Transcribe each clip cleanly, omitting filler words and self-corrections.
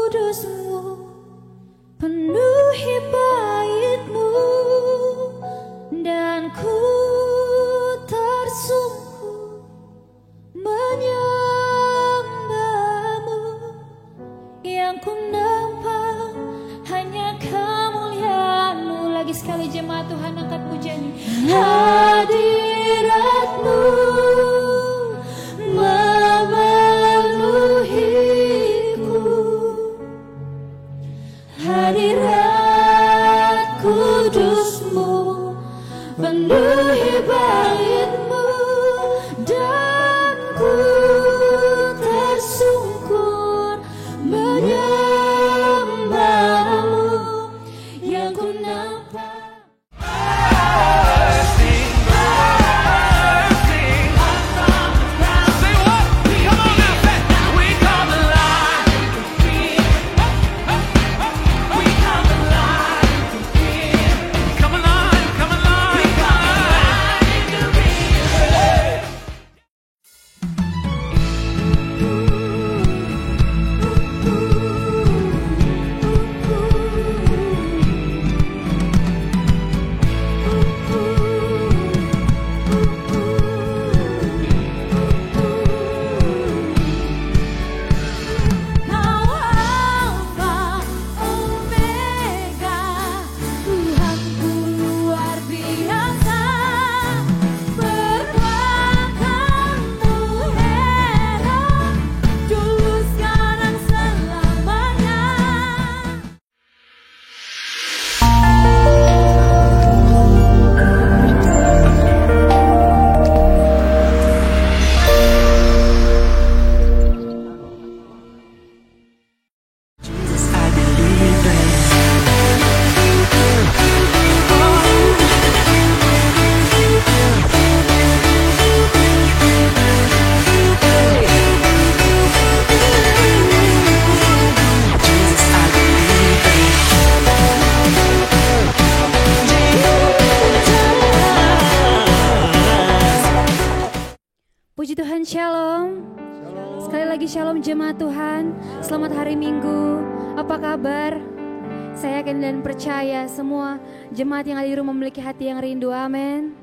kudus-Mu, penuhi bait-Mu, dan ku tersungkur menyembah-Mu. Yang ku nampak hanya kemuliaan-Mu. Lagi sekali jemaat Tuhan angkat pujian. Hadirat-Mu memenuhiku, hadirat kudus-Mu penuhi bait-Mu, dan ku tersungkur menyembah-Mu. Yang ku nampak Shalom. Sekali lagi shalom jemaat Tuhan. Selamat hari Minggu. Apa kabar? Saya yakin dan percaya semua jemaat yang ada di rumah memiliki hati yang rindu. Amin.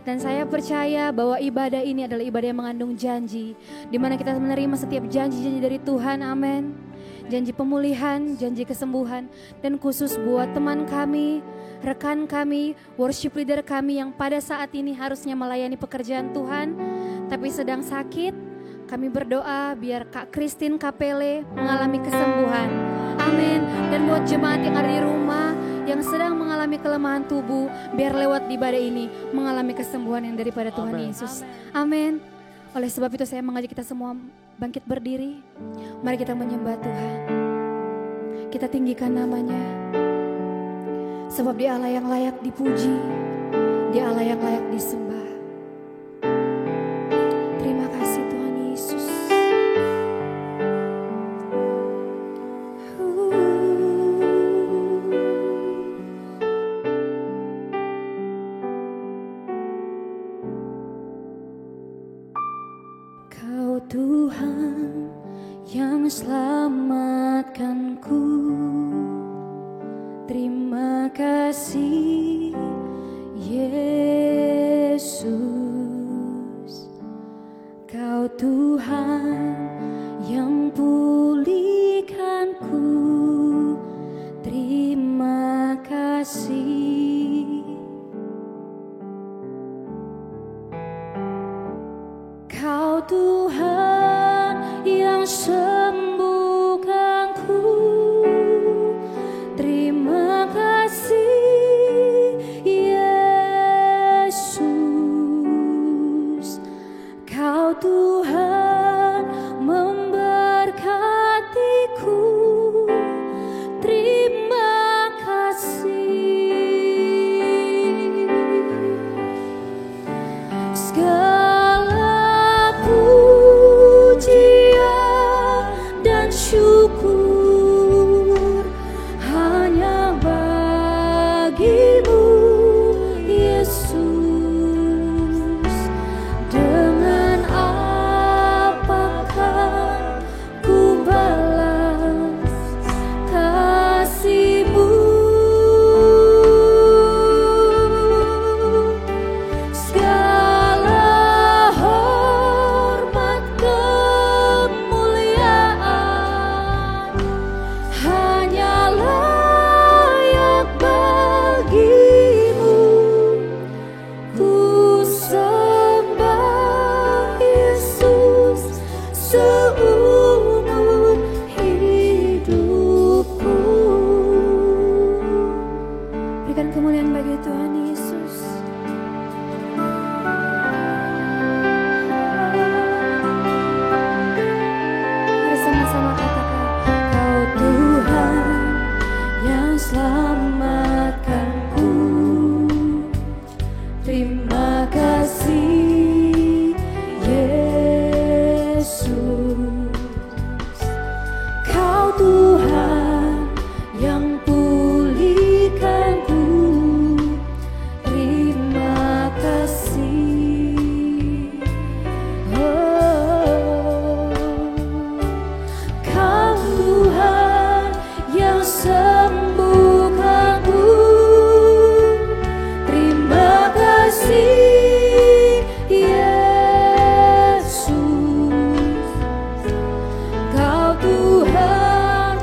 Dan saya percaya bahwa ibadah ini adalah ibadah yang mengandung janji, di mana kita menerima setiap janji-janji dari Tuhan. Amin. Janji pemulihan, janji kesembuhan, dan khusus buat teman kami, rekan kami, worship leader kami yang pada saat ini harusnya melayani pekerjaan Tuhan tapi sedang sakit, kami berdoa biar Kak Christine Kapele mengalami kesembuhan. Amin. Dan buat jemaat yang ada di rumah yang sedang mengalami kelemahan tubuh, biar lewat ibadah ini mengalami kesembuhan yang daripada Tuhan Yesus. Amin. Oleh sebab itu saya mengajak kita semua bangkit berdiri. Mari kita menyembah Tuhan. Kita tinggikan namanya. Sebab Dia Allah yang layak dipuji, Dia Allah yang layak disembah. Terima kasih Tuhan Yesus. Kau Tuhan yang selamatkanku. Terima kasih Yesus. Tuhan yang pulihkanku. Terima kasih. Oh, Kau Tuhan yang sembuhkanku. Terima kasih Yesus. Kau Tuhan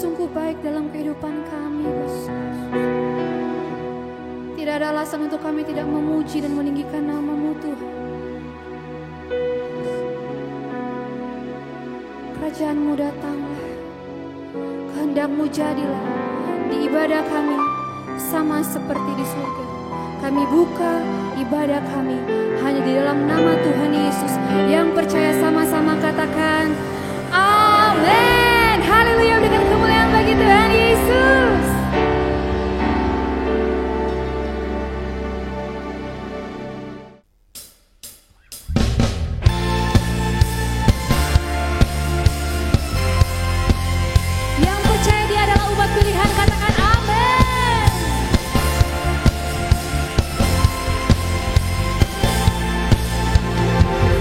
sungguh baik dalam kehidupan kami, Yesus. Tidak ada alasan untuk kami tidak memuji dan meninggikan nama-Mu, Tuhan. Kerajaan-Mu datanglah, kehendak-Mu jadilah di ibadah kami sama seperti di surga. Kami buka ibadah kami hanya di dalam nama Tuhan Yesus. Yang percaya sama-sama katakan amin. Haleluya, dengan kemuliaan bagi Tuhan Yesus. Yang percaya Dia adalah umat pilihan, katakan amin.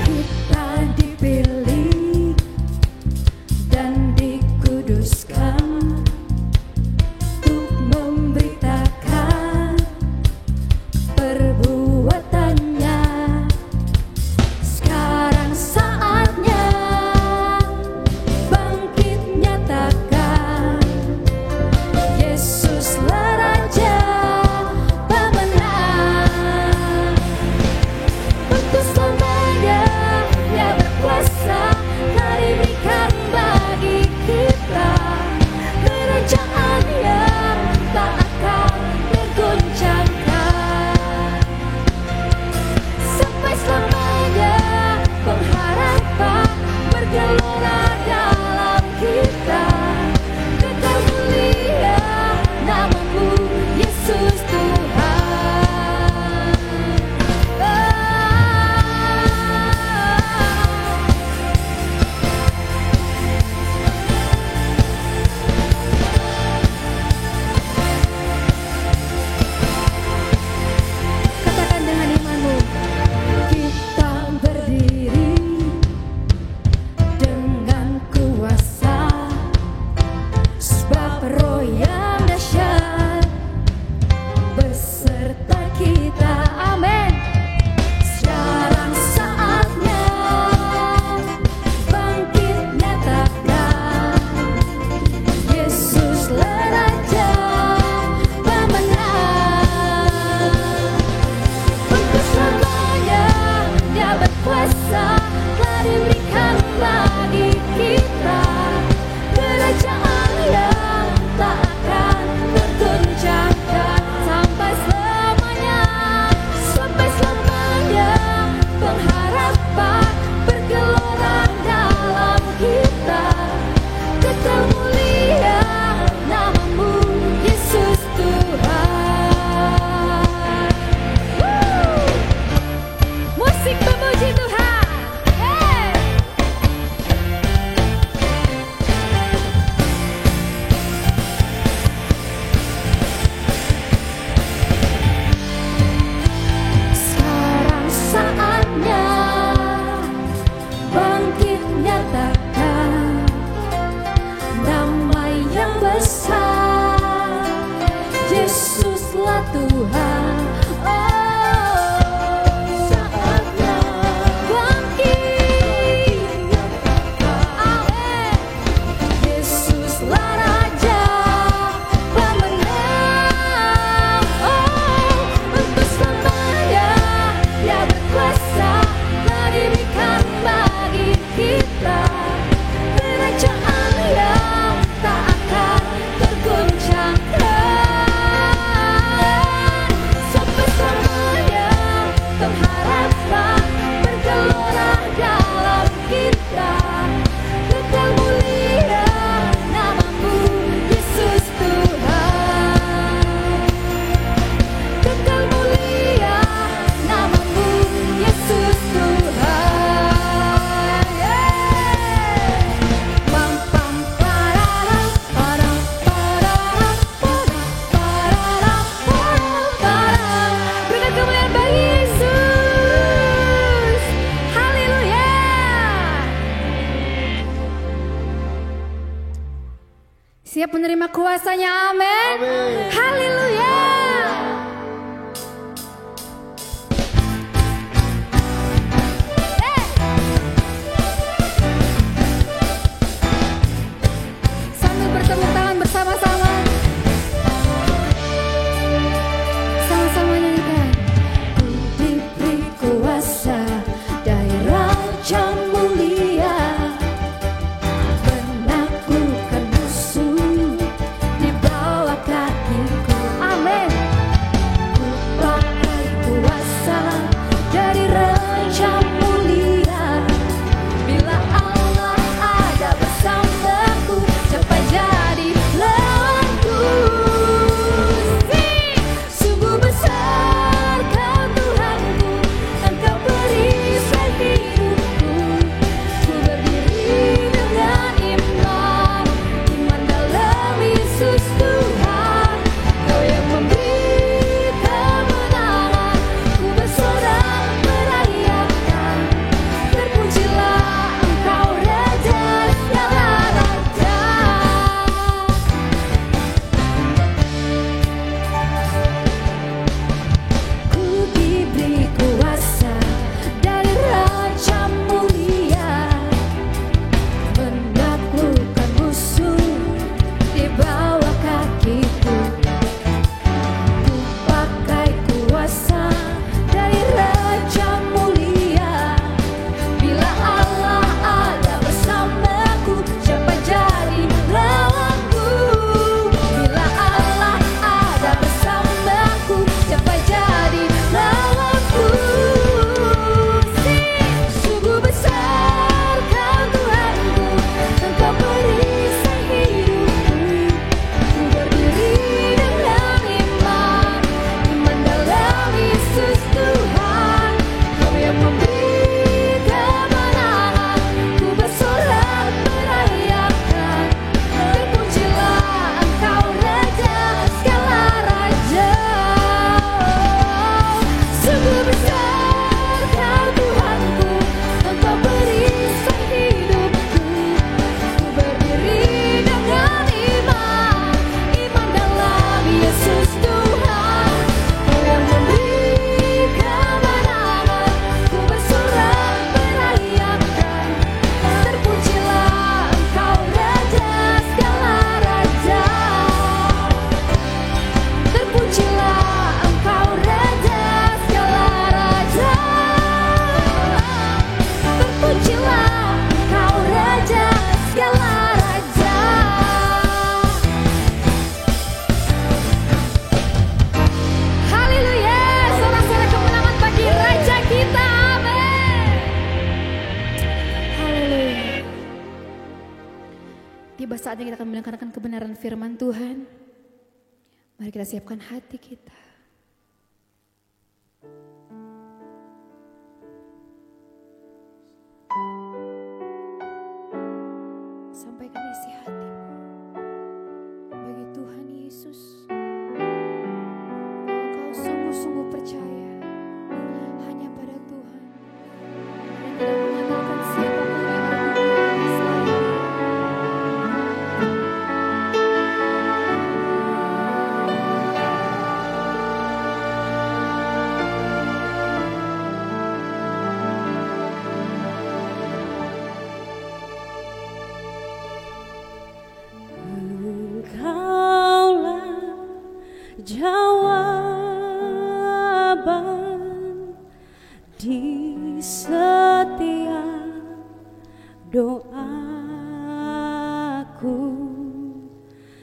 Kita dipilih dan dikuduskan untuk memberitakan perbuatannya. Sekarang saatnya bangkit nyatakan Yesuslah Raja pemenang. Untuk selamanya Dia berkuasa, telah diberikan bagi kita kerajaan yang tak akan tergoncangkan. Sampai selamanya pengharapan bergelora dalam kita. Kekal mulia nama-Mu Yesus Tuhan. Katakan dengan imanmu, kita berdiri dengan kuasa, sebab Roh yang dahsyat beserta kita. Amin. Sekarang saatnya bangkit nyatakan Yesuslah Raja pemenang. Untuk selamanya Dia berkuasa, telah diberikan bagi kita kerajaan yang tak akan tergoncangkan. Sampai selamanya, sampai selamanya pengharapan bergelora dalam kita. Kekal mulia nama-Mu Yesus Tuhan. Musik memuji Tuhan. Hey! Sekarang saatnya bangkit nyatakan damai yang besar, Yesuslah Tuhan. Saatnya bangkit, amin. Yesuslah Raja pemenang. Untuk selamanya Dia berkuasa, telah diberikan bagi kita kerajaan yang tak akan tergoncangkan. Sampai selamanya pengharapan bergelora dalam kita. Kekal mulia nama-Mu Yesus Tuhan. Kekal mulia nama-Mu Yesus Tuhan. Pam pam pararam, param pararam, param pararam, param param. Berikan kemuliaan bagi Yesus. Haleluya. Siap menerima kuasanya, amin. Haleluya. Sambil bertepuk tangan tiba saatnya kita akan mendengarkan kebenaran firman Tuhan. Mari kita siapkan hati kita. Sampaikan isi hatimu bagi Tuhan Yesus. Engkau sungguh-sungguh percaya hanya pada Tuhan dan tidak mengandalkan siapapun yang ada di dunia selain Dia. Jawaban di setiap doaku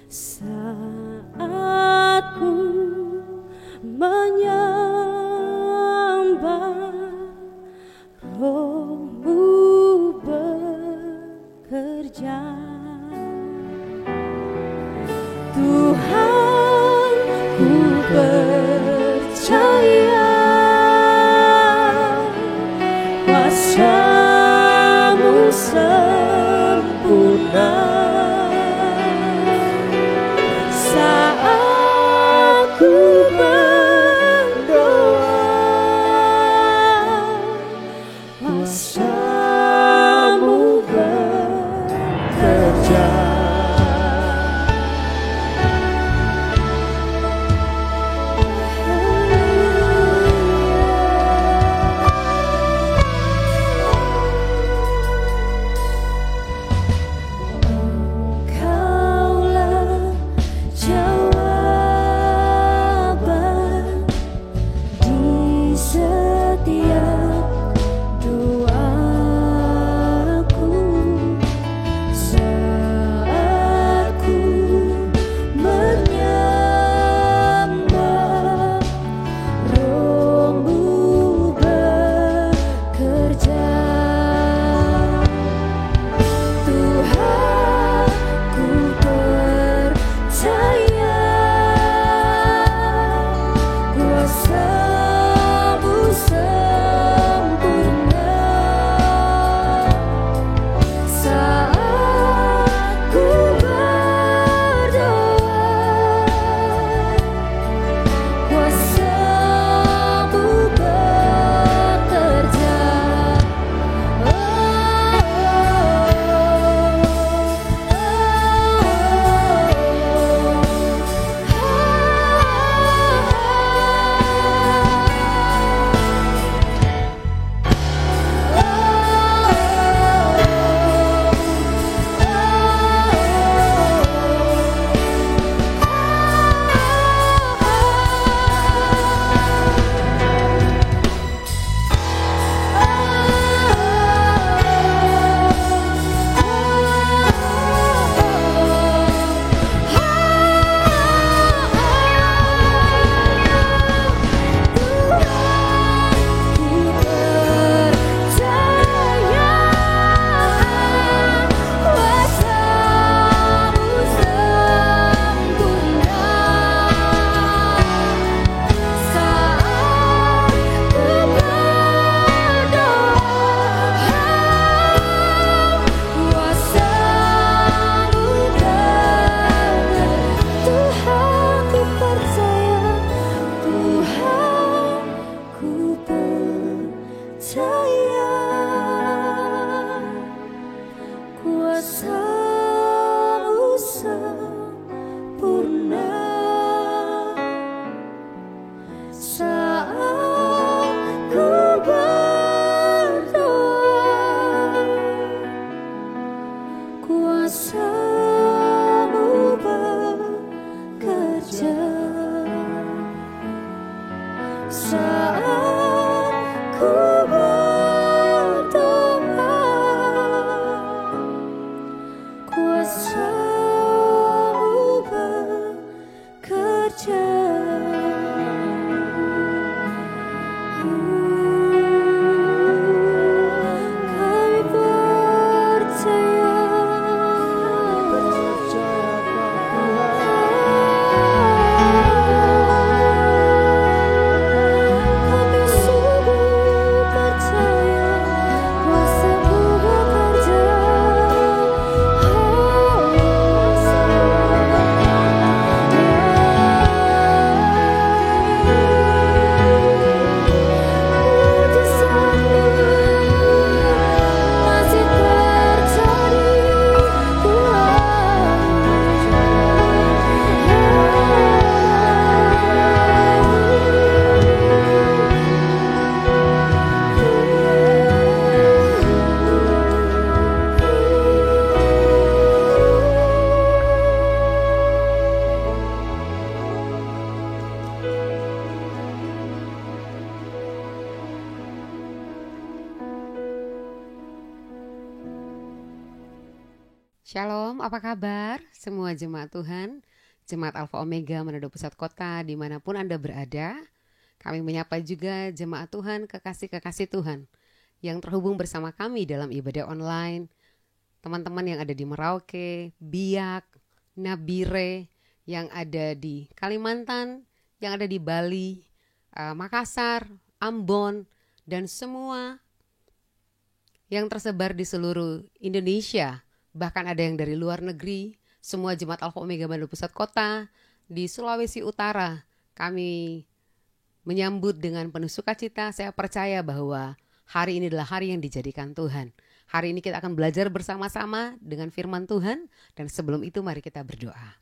saat ku menyembah Roh-Mu bekerja. Tuhan, ku percaya kuasa-Mu sempurna saat ku berdoa. Kuasa-Mu bekerja. Saat ku Shalom, apa kabar semua jemaat Tuhan, jemaat Alpha Omega Manado Pusat Kota, dimanapun Anda berada. Kami menyapa juga jemaat Tuhan, kekasih-kekasih Tuhan yang terhubung bersama kami dalam ibadah online. Teman-teman yang ada di Merauke, Biak, Nabire, yang ada di Kalimantan, yang ada di Bali, Makassar, Ambon, dan semua yang tersebar di seluruh Indonesia. Bahkan ada yang dari luar negeri, semua jemaat Alpha Omega Manado Pusat Kota, di Sulawesi Utara. Kami menyambut dengan penuh sukacita. Saya percaya bahwa hari ini adalah hari yang dijadikan Tuhan. Hari ini kita akan belajar bersama-sama dengan firman Tuhan. Dan sebelum itu mari kita berdoa.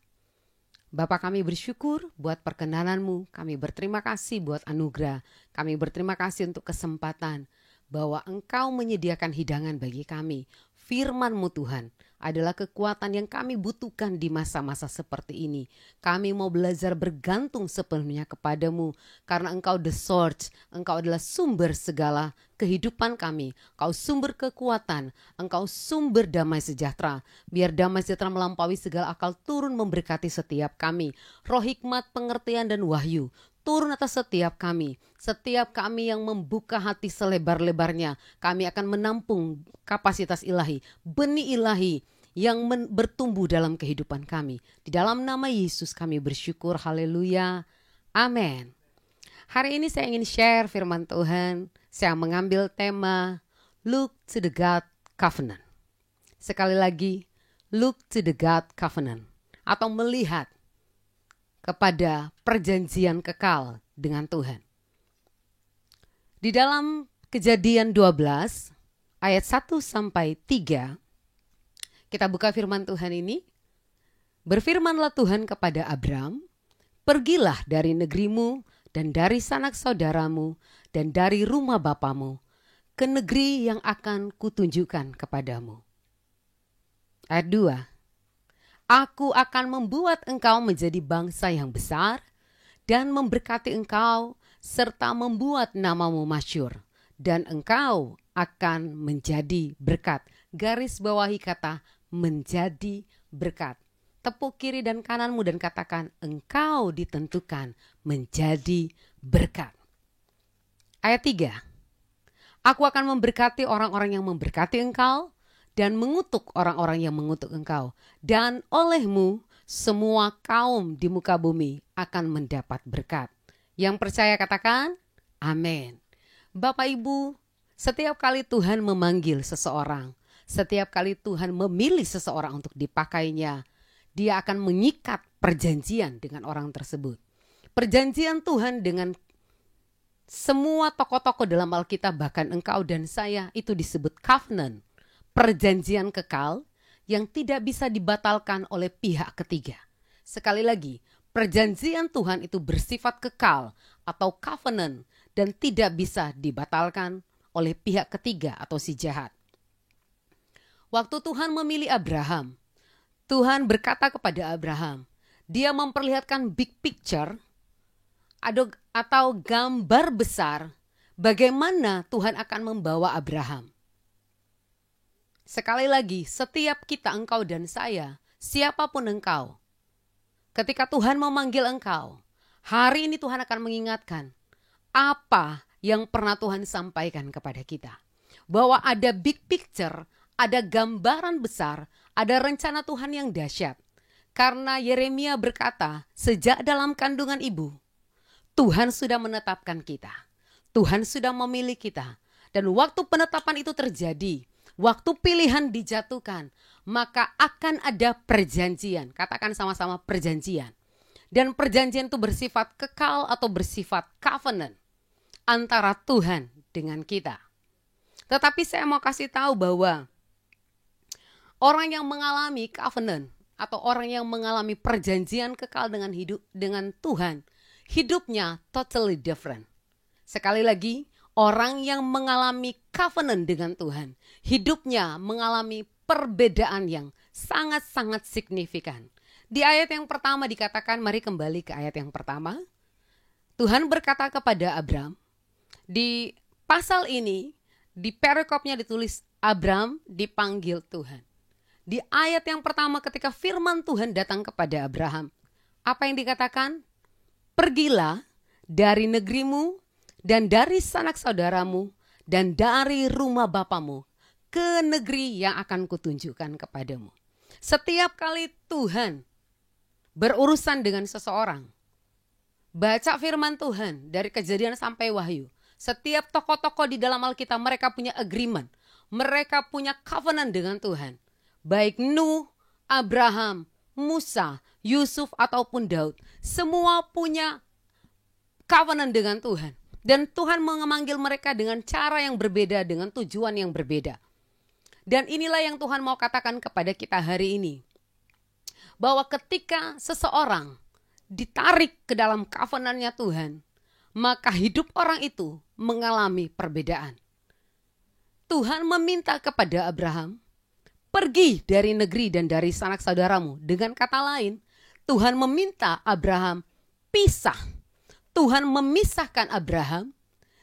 Bapa, kami bersyukur buat perkenanan-Mu, kami berterima kasih buat anugerah, kami berterima kasih untuk kesempatan bahwa Engkau menyediakan hidangan bagi kami. Firman-Mu Tuhan adalah kekuatan yang kami butuhkan di masa-masa seperti ini. Kami mau belajar bergantung sepenuhnya kepadamu, karena Engkau the source, Engkau adalah sumber segala kehidupan kami. Engkau sumber kekuatan, Engkau sumber damai sejahtera. Biar damai sejahtera melampaui segala akal turun memberkati setiap kami. Roh hikmat, pengertian dan wahyu turun atas setiap kami. Setiap kami yang membuka hati selebar-lebarnya, kami akan menampung kapasitas ilahi, benih ilahi yang bertumbuh dalam kehidupan kami. Di dalam nama Yesus kami bersyukur, haleluya, amin. Hari ini saya ingin share firman Tuhan. Saya mengambil tema Look to the God Covenant. Sekali lagi, look to the God Covenant, atau melihat kepada perjanjian kekal dengan Tuhan. Di dalam Kejadian 12 ayat 1 sampai 3, kita buka firman Tuhan ini. Berfirmanlah Tuhan kepada Abram, pergilah dari negerimu dan dari sanak saudaramu dan dari rumah bapamu ke negeri yang akan kutunjukkan kepadamu. Ayat 2. Aku akan membuat engkau menjadi bangsa yang besar dan memberkati engkau serta membuat namamu masyhur, dan engkau akan menjadi berkat. Garis bawahi kata menjadi berkat. Tepuk kiri dan kananmu dan katakan, engkau ditentukan menjadi berkat. Ayat 3. Aku akan memberkati orang-orang yang memberkati engkau dan mengutuk orang-orang yang mengutuk engkau. Dan olehmu semua kaum di muka bumi akan mendapat berkat. Yang percaya katakan, amin. Bapak Ibu, setiap kali Tuhan memanggil seseorang, setiap kali Tuhan memilih seseorang untuk dipakainya, Dia akan mengikat perjanjian dengan orang tersebut. Perjanjian Tuhan dengan semua tokoh-tokoh dalam Alkitab, bahkan engkau dan saya, itu disebut covenant. Perjanjian kekal yang tidak bisa dibatalkan oleh pihak ketiga. Sekali lagi, perjanjian Tuhan itu bersifat kekal atau covenant dan tidak bisa dibatalkan oleh pihak ketiga atau si jahat. Waktu Tuhan memilih Abraham, Tuhan berkata kepada Abraham, Dia memperlihatkan big picture atau gambar besar bagaimana Tuhan akan membawa Abraham. Sekali lagi, setiap kita, engkau dan saya, siapapun engkau, ketika Tuhan memanggil engkau, hari ini Tuhan akan mengingatkan apa yang pernah Tuhan sampaikan kepada kita. Bahwa ada big picture, ada gambaran besar, ada rencana Tuhan yang dahsyat. Karena Yeremia berkata, sejak dalam kandungan ibu, Tuhan sudah menetapkan kita. Tuhan sudah memilih kita. Dan waktu penetapan itu terjadi, waktu pilihan dijatuhkan, maka akan ada perjanjian. Katakan sama-sama perjanjian. Dan perjanjian itu bersifat kekal atau bersifat covenant antara Tuhan dengan kita. Tetapi saya mau kasih tahu bahwa orang yang mengalami covenant atau orang yang mengalami perjanjian kekal dengan Tuhan, hidupnya totally different. Sekali lagi, orang yang mengalami covenant dengan Tuhan, hidupnya mengalami perbedaan yang sangat-sangat signifikan. Di ayat yang pertama dikatakan, mari kembali ke ayat yang pertama. Tuhan berkata kepada Abram, di pasal ini, di perikopnya ditulis Abram dipanggil Tuhan. Di ayat yang pertama ketika firman Tuhan datang kepada Abraham, apa yang dikatakan? Pergilah dari negerimu dan dari sanak saudaramu dan dari rumah bapamu ke negeri yang akan kutunjukkan kepadamu. Setiap kali Tuhan berurusan dengan seseorang, baca firman Tuhan dari Kejadian sampai Wahyu. Setiap tokoh-tokoh di dalam Alkitab mereka punya agreement. Mereka punya covenant dengan Tuhan. Baik Nuh, Abraham, Musa, Yusuf ataupun Daud. Semua punya covenant dengan Tuhan. Dan Tuhan memanggil mereka dengan cara yang berbeda, dengan tujuan yang berbeda. Dan inilah yang Tuhan mau katakan kepada kita hari ini. Bahwa ketika seseorang ditarik ke dalam covenant-nya Tuhan, maka hidup orang itu mengalami perbedaan. Tuhan meminta kepada Abraham, pergi dari negeri dan dari sanak saudaramu. Dengan kata lain, Tuhan meminta Abraham pisah. Tuhan memisahkan Abraham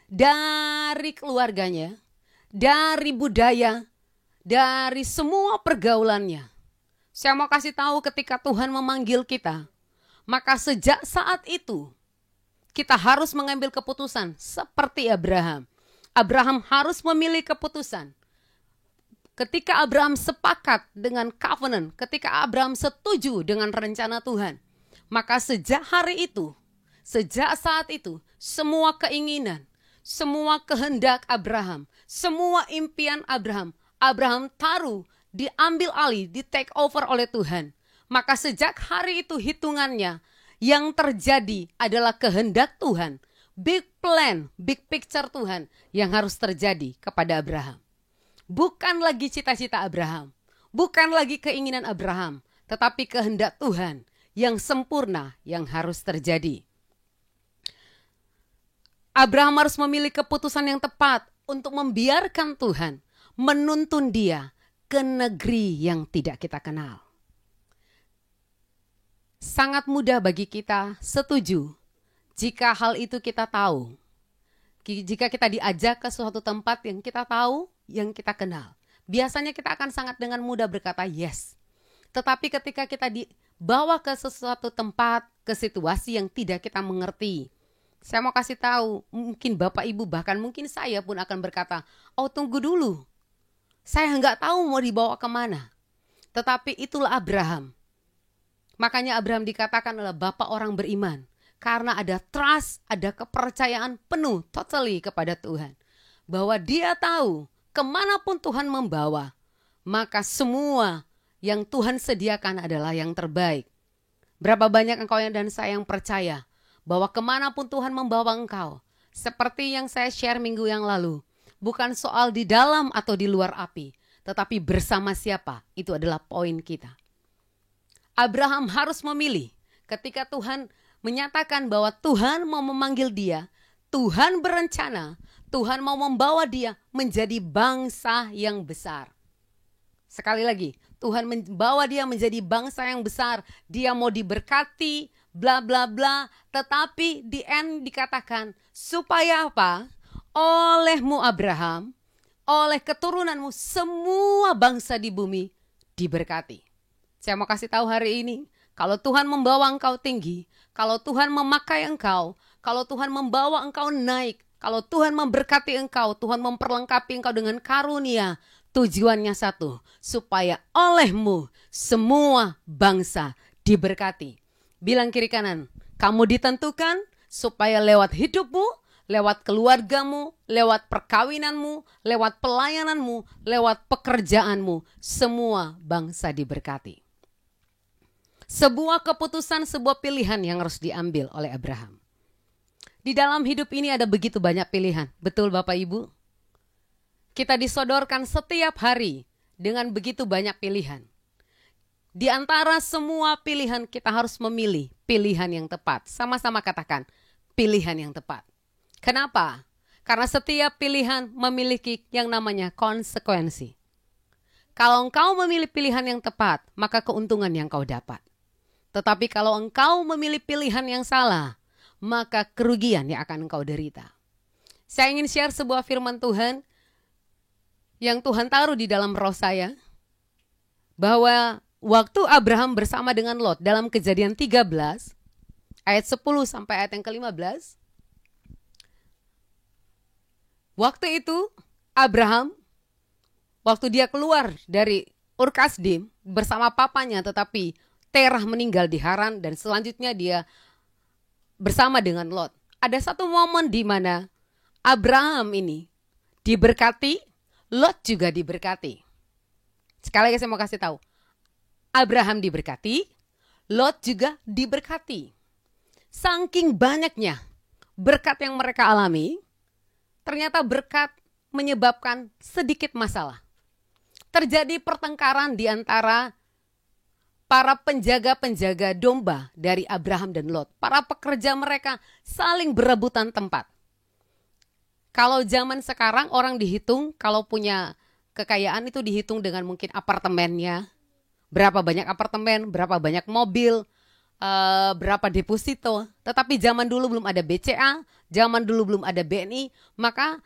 dari keluarganya, dari budaya, dari semua pergaulannya. Saya mau kasih tahu ketika Tuhan memanggil kita, maka sejak saat itu kita harus mengambil keputusan seperti Abraham. Abraham harus memilih keputusan. Ketika Abraham sepakat dengan covenant, ketika Abraham setuju dengan rencana Tuhan, maka sejak hari itu, sejak saat itu, semua keinginan, semua kehendak Abraham, semua impian Abraham, Abraham taruh, diambil alih, di take over oleh Tuhan. Maka sejak hari itu hitungannya, yang terjadi adalah kehendak Tuhan. Big plan, big picture Tuhan yang harus terjadi kepada Abraham. Bukan lagi cita-cita Abraham, bukan lagi keinginan Abraham, tetapi kehendak Tuhan yang sempurna yang harus terjadi. Abraham harus memilih keputusan yang tepat untuk membiarkan Tuhan menuntun dia ke negeri yang tidak kita kenal. Sangat mudah bagi kita setuju jika hal itu kita tahu. Jika kita diajak ke suatu tempat yang kita tahu, yang kita kenal. Biasanya kita akan sangat dengan mudah berkata yes. Tetapi ketika kita dibawa ke sesuatu tempat, ke situasi yang tidak kita mengerti. Saya mau kasih tahu, mungkin Bapak Ibu bahkan mungkin saya pun akan berkata, oh tunggu dulu. Saya nggak tahu mau dibawa kemana. Tetapi itulah Abraham. Makanya Abraham dikatakan adalah bapak orang beriman. Karena ada trust, ada kepercayaan penuh totally kepada Tuhan. Bahwa dia tahu kemanapun Tuhan membawa, maka semua yang Tuhan sediakan adalah yang terbaik. Berapa banyak engkau dan saya yang percaya bahwa kemanapun Tuhan membawa engkau, seperti yang saya share minggu yang lalu, bukan soal di dalam atau di luar api, tetapi bersama siapa, itu adalah poin kita. Abraham harus memilih ketika Tuhan menyatakan bahwa Tuhan mau memanggil dia, Tuhan berencana, Tuhan mau membawa dia menjadi bangsa yang besar. Sekali lagi, Tuhan membawa dia menjadi bangsa yang besar, dia mau diberkati, bla bla bla, tetapi di end dikatakan, supaya apa? Olehmu Abraham, oleh keturunanmu semua bangsa di bumi diberkati. Saya mau kasih tahu hari ini, kalau Tuhan membawa engkau tinggi, kalau Tuhan memakai engkau, kalau Tuhan membawa engkau naik, kalau Tuhan memberkati engkau, Tuhan memperlengkapi engkau dengan karunia, tujuannya satu, supaya olehmu semua bangsa diberkati. Bilang kiri kanan, kamu ditentukan supaya lewat hidupmu, lewat keluargamu, lewat perkawinanmu, lewat pelayananmu, lewat pekerjaanmu, semua bangsa diberkati. Sebuah keputusan, sebuah pilihan yang harus diambil oleh Abraham. Di dalam hidup ini ada begitu banyak pilihan. Betul Bapak Ibu? Kita disodorkan setiap hari dengan begitu banyak pilihan. Di antara semua pilihan kita harus memilih pilihan yang tepat. Sama-sama katakan, pilihan yang tepat. Kenapa? Karena setiap pilihan memiliki yang namanya konsekuensi. Kalau engkau memilih pilihan yang tepat, maka keuntungan yang kau dapat. Tetapi kalau engkau memilih pilihan yang salah, maka kerugian yang akan engkau derita. Saya ingin share sebuah firman Tuhan yang Tuhan taruh di dalam roh saya. bahwa waktu Abraham bersama dengan Lot dalam Kejadian 13 ayat 10 sampai ayat yang ke-15. Waktu itu Abraham, waktu dia keluar dari Ur Kasdim bersama papanya, tetapi Terah meninggal di Haran dan selanjutnya dia bersama dengan Lot. Ada satu momen di mana Abraham ini diberkati, Lot juga diberkati. Sekali lagi saya mau kasih tahu, Abraham diberkati, Lot juga diberkati. Saking banyaknya berkat yang mereka alami, ternyata berkat menyebabkan sedikit masalah. Terjadi pertengkaran di antara para penjaga-penjaga domba dari Abraham dan Lot. Para pekerja mereka saling berebutan tempat. Kalau zaman sekarang orang dihitung, kalau punya kekayaan itu dihitung dengan mungkin apartemennya. Berapa banyak apartemen, berapa banyak mobil, berapa deposito. Tetapi zaman dulu belum ada BCA, zaman dulu belum ada BNI. Maka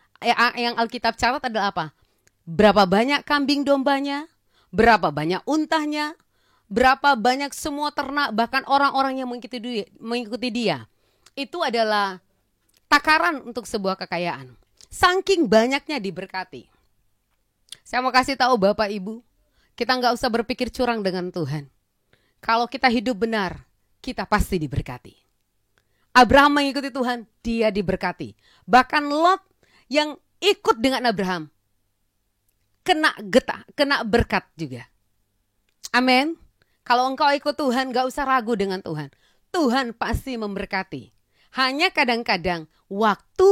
yang Alkitab catat adalah apa? Berapa banyak kambing dombanya, berapa banyak untahnya, berapa banyak semua ternak, bahkan orang-orang yang mengikuti dia. Itu adalah takaran untuk sebuah kekayaan. Saking banyaknya diberkati. Saya mau kasih tahu Bapak Ibu, kita nggak usah berpikir curang dengan Tuhan. Kalau kita hidup benar, kita pasti diberkati. Abraham mengikuti Tuhan, dia diberkati. Bahkan Lot yang ikut dengan Abraham, kena berkat juga. Amin. Kalau engkau ikut Tuhan, gak usah ragu dengan Tuhan. Tuhan pasti memberkati. Hanya kadang-kadang waktu,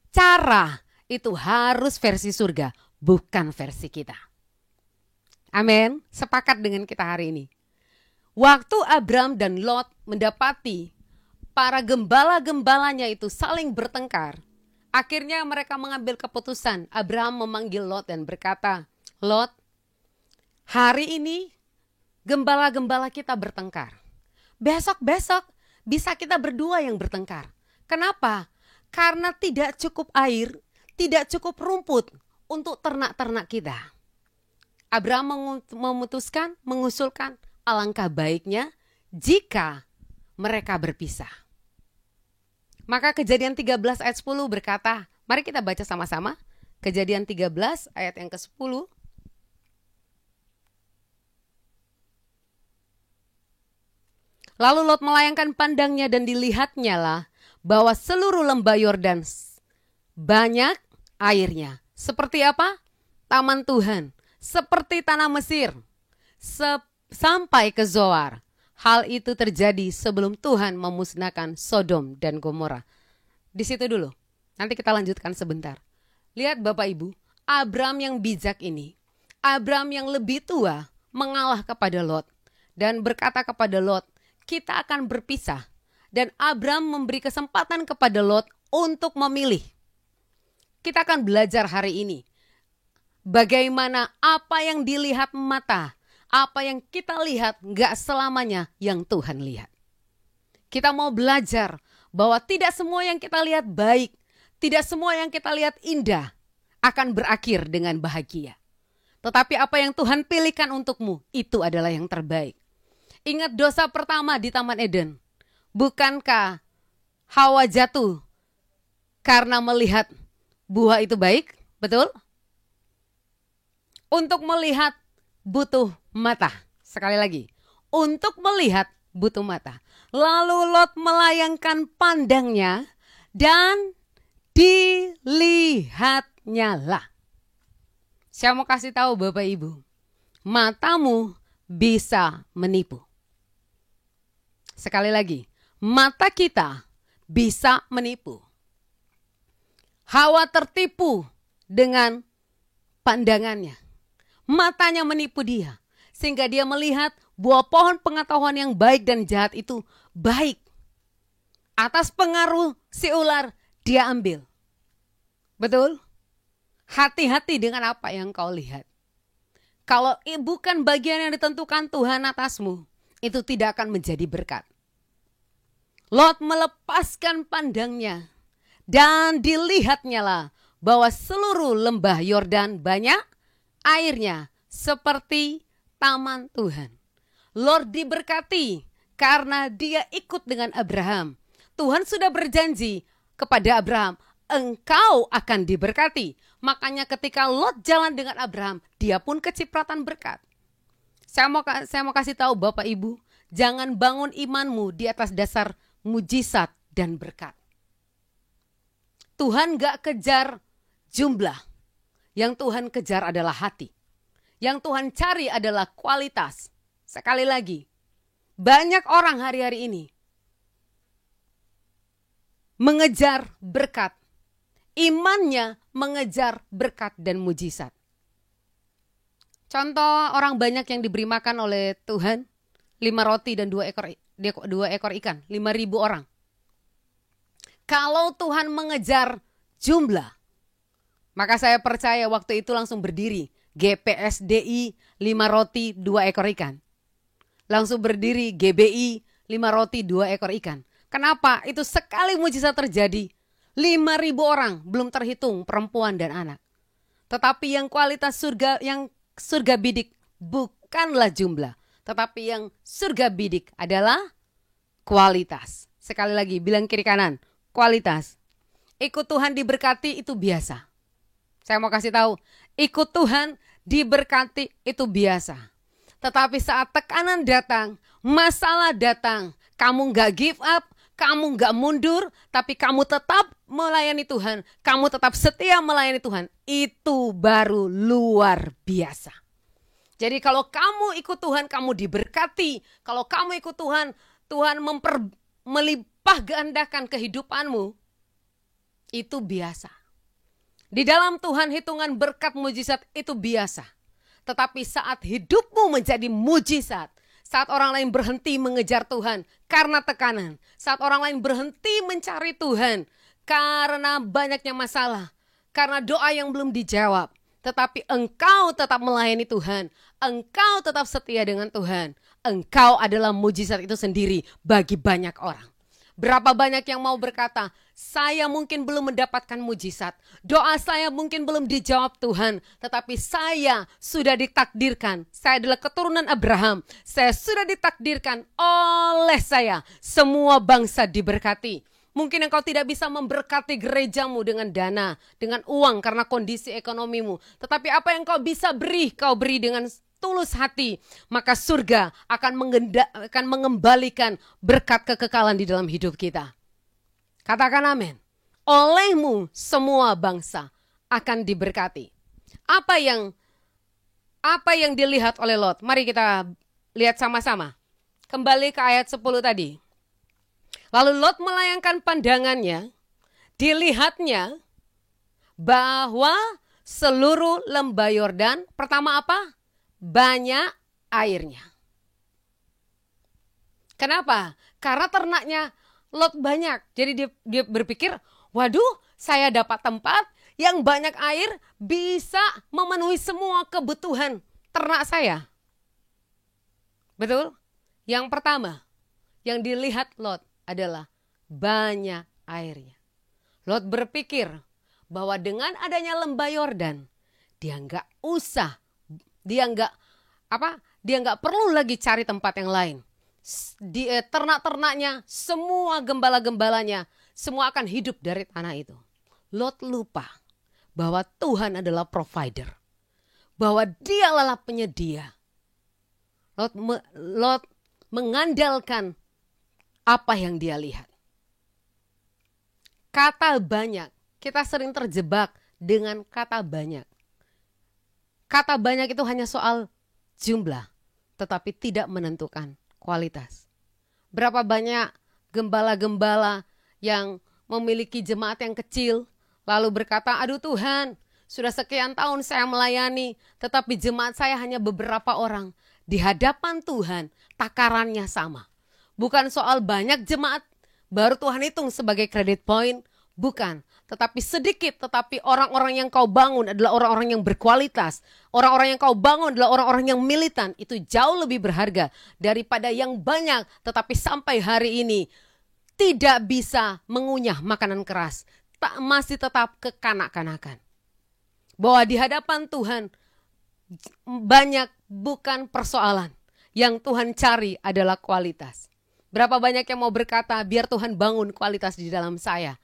cara itu harus versi surga, bukan versi kita. Amin. Sepakat dengan kita hari ini. Waktu Abraham dan Lot mendapati para gembala-gembalanya itu saling bertengkar, akhirnya mereka mengambil keputusan. Abraham memanggil Lot dan berkata, Lot, hari ini gembala-gembala kita bertengkar. Besok-besok bisa kita berdua yang bertengkar. Kenapa? Karena tidak cukup air, tidak cukup rumput untuk ternak-ternak kita. Abraham mengusulkan alangkah baiknya jika mereka berpisah. Maka Kejadian 13 ayat 10 berkata, mari kita baca sama-sama. Kejadian 13 ayat yang ke-10. Lalu Lot melayangkan pandangnya dan dilihatnya lah bahwa seluruh lembah Yordan banyak airnya. Seperti apa? Taman Tuhan. Seperti tanah Mesir. Sampai ke Zoar. Hal itu terjadi sebelum Tuhan memusnahkan Sodom dan Gomora. Di situ dulu. Nanti kita lanjutkan sebentar. Lihat Bapak Ibu, Abraham yang bijak ini, Abraham yang lebih tua mengalah kepada Lot dan berkata kepada Lot, kita akan berpisah. Dan Abraham memberi kesempatan kepada Lot untuk memilih. Kita akan belajar hari ini bagaimana apa yang dilihat mata, apa yang kita lihat gak selamanya yang Tuhan lihat. Kita mau belajar bahwa tidak semua yang kita lihat baik, tidak semua yang kita lihat indah akan berakhir dengan bahagia. Tetapi apa yang Tuhan pilihkan untukmu, itu adalah yang terbaik. Ingat dosa pertama di Taman Eden. Bukankah Hawa jatuh karena melihat buah itu baik? Betul? Untuk melihat butuh mata. Sekali lagi. Untuk melihat butuh mata. Lalu Lot melayangkan pandangnya dan dilihatnya lah. Saya mau kasih tahu Bapak Ibu. Matamu bisa menipu. Sekali lagi. Mata kita bisa menipu. Hawa tertipu dengan pandangannya. Matanya menipu dia. Sehingga dia melihat buah pohon pengetahuan yang baik dan jahat itu baik. Atas pengaruh si ular dia ambil. Betul? Hati-hati dengan apa yang kau lihat. Kalau bukan bagian yang ditentukan Tuhan atasmu, itu tidak akan menjadi berkat. Lot melepaskan pandangnya dan dilihatnya lah bahwa seluruh lembah Yordan banyak airnya seperti taman Tuhan. Lot diberkati karena dia ikut dengan Abraham. Tuhan sudah berjanji kepada Abraham, engkau akan diberkati. Makanya ketika Lot jalan dengan Abraham, dia pun kecipratan berkat. Saya mau kasih tahu Bapak Ibu, jangan bangun imanmu di atas dasar mujizat dan berkat. Tuhan gak kejar jumlah. Yang Tuhan kejar adalah hati. Yang Tuhan cari adalah kualitas. Sekali lagi, banyak orang hari-hari ini mengejar berkat. Imannya mengejar berkat dan mujizat. Contoh orang banyak yang diberi makan oleh Tuhan, 5 roti dan 2 ekor ikan, 5.000 orang. Kalau Tuhan mengejar jumlah, maka saya percaya waktu itu langsung berdiri GPSDI 5 roti 2 ekor ikan. Langsung berdiri GBI 5 roti 2 ekor ikan. Kenapa? Itu sekali mujizat terjadi, 5.000 orang, belum terhitung perempuan dan anak. Tetapi yang kualitas surga, yang surga bidik bukanlah jumlah, tetapi yang surga bidik adalah kualitas. Sekali lagi, bilang kiri kanan, kualitas. Ikut Tuhan diberkati itu biasa. Saya mau kasih tahu, ikut Tuhan diberkati itu biasa. Tetapi saat tekanan datang, masalah datang, kamu gak give up, kamu gak mundur, tapi kamu tetap melayani Tuhan, kamu tetap setia melayani Tuhan, itu baru luar biasa. Jadi kalau kamu ikut Tuhan, kamu diberkati. Kalau kamu ikut Tuhan, Tuhan melimpah gandakan kehidupanmu, itu biasa. Di dalam Tuhan hitungan berkat mujizat itu biasa. Tetapi saat hidupmu menjadi mujizat, saat orang lain berhenti mengejar Tuhan karena tekanan, saat orang lain berhenti mencari Tuhan karena banyaknya masalah, karena doa yang belum dijawab, tetapi engkau tetap melayani Tuhan, engkau tetap setia dengan Tuhan, engkau adalah mujizat itu sendiri bagi banyak orang. Berapa banyak yang mau berkata, saya mungkin belum mendapatkan mujizat, doa saya mungkin belum dijawab Tuhan, tetapi saya sudah ditakdirkan, saya adalah keturunan Abraham, saya sudah ditakdirkan oleh saya, semua bangsa diberkati. Mungkin engkau tidak bisa memberkati gerejamu dengan dana, dengan uang karena kondisi ekonomimu, tetapi apa yang kau bisa beri, kau beri dengan tulus hati, maka surga akan mengembalikan berkat kekekalan di dalam hidup kita. Katakan amin. Olehmu semua bangsa akan diberkati. Apa yang dilihat oleh Lot? Mari kita lihat sama-sama. Kembali ke ayat 10 tadi. Lalu Lot melayangkan pandangannya, dilihatnya bahwa seluruh lembah Yordan, pertama apa? Banyak airnya. Kenapa? Karena ternaknya Lot banyak. Jadi dia berpikir, waduh, saya dapat tempat yang banyak air bisa memenuhi semua kebutuhan ternak saya. Betul? Yang pertama, yang dilihat Lot adalah banyak airnya. Lot berpikir bahwa dengan adanya lembah Yordan, dia nggak perlu lagi cari tempat yang lain. Ternak-ternaknya, semua gembala-gembalanya, semua akan hidup dari tanah itu. Lot lupa bahwa Tuhan adalah provider, bahwa Dialah penyedia. Lot mengandalkan apa yang dia lihat. Kata banyak, kita sering terjebak dengan kata banyak. Kata banyak itu hanya soal jumlah, tetapi tidak menentukan kualitas. Berapa banyak gembala-gembala yang memiliki jemaat yang kecil, lalu berkata, aduh Tuhan, sudah sekian tahun saya melayani, tetapi jemaat saya hanya beberapa orang. Di hadapan Tuhan, takarannya sama. Bukan soal banyak jemaat, baru Tuhan hitung sebagai credit point, bukan. Tetapi sedikit, tetapi orang-orang yang kau bangun adalah orang-orang yang berkualitas. Orang-orang yang kau bangun adalah orang-orang yang militan. Itu jauh lebih berharga daripada yang banyak, tetapi sampai hari ini tidak bisa mengunyah makanan keras. Masih tetap kekanak-kanakan. Bahwa di hadapan Tuhan, banyak bukan persoalan. Yang Tuhan cari adalah kualitas. Berapa banyak yang mau berkata, biar Tuhan bangun kualitas di dalam saya.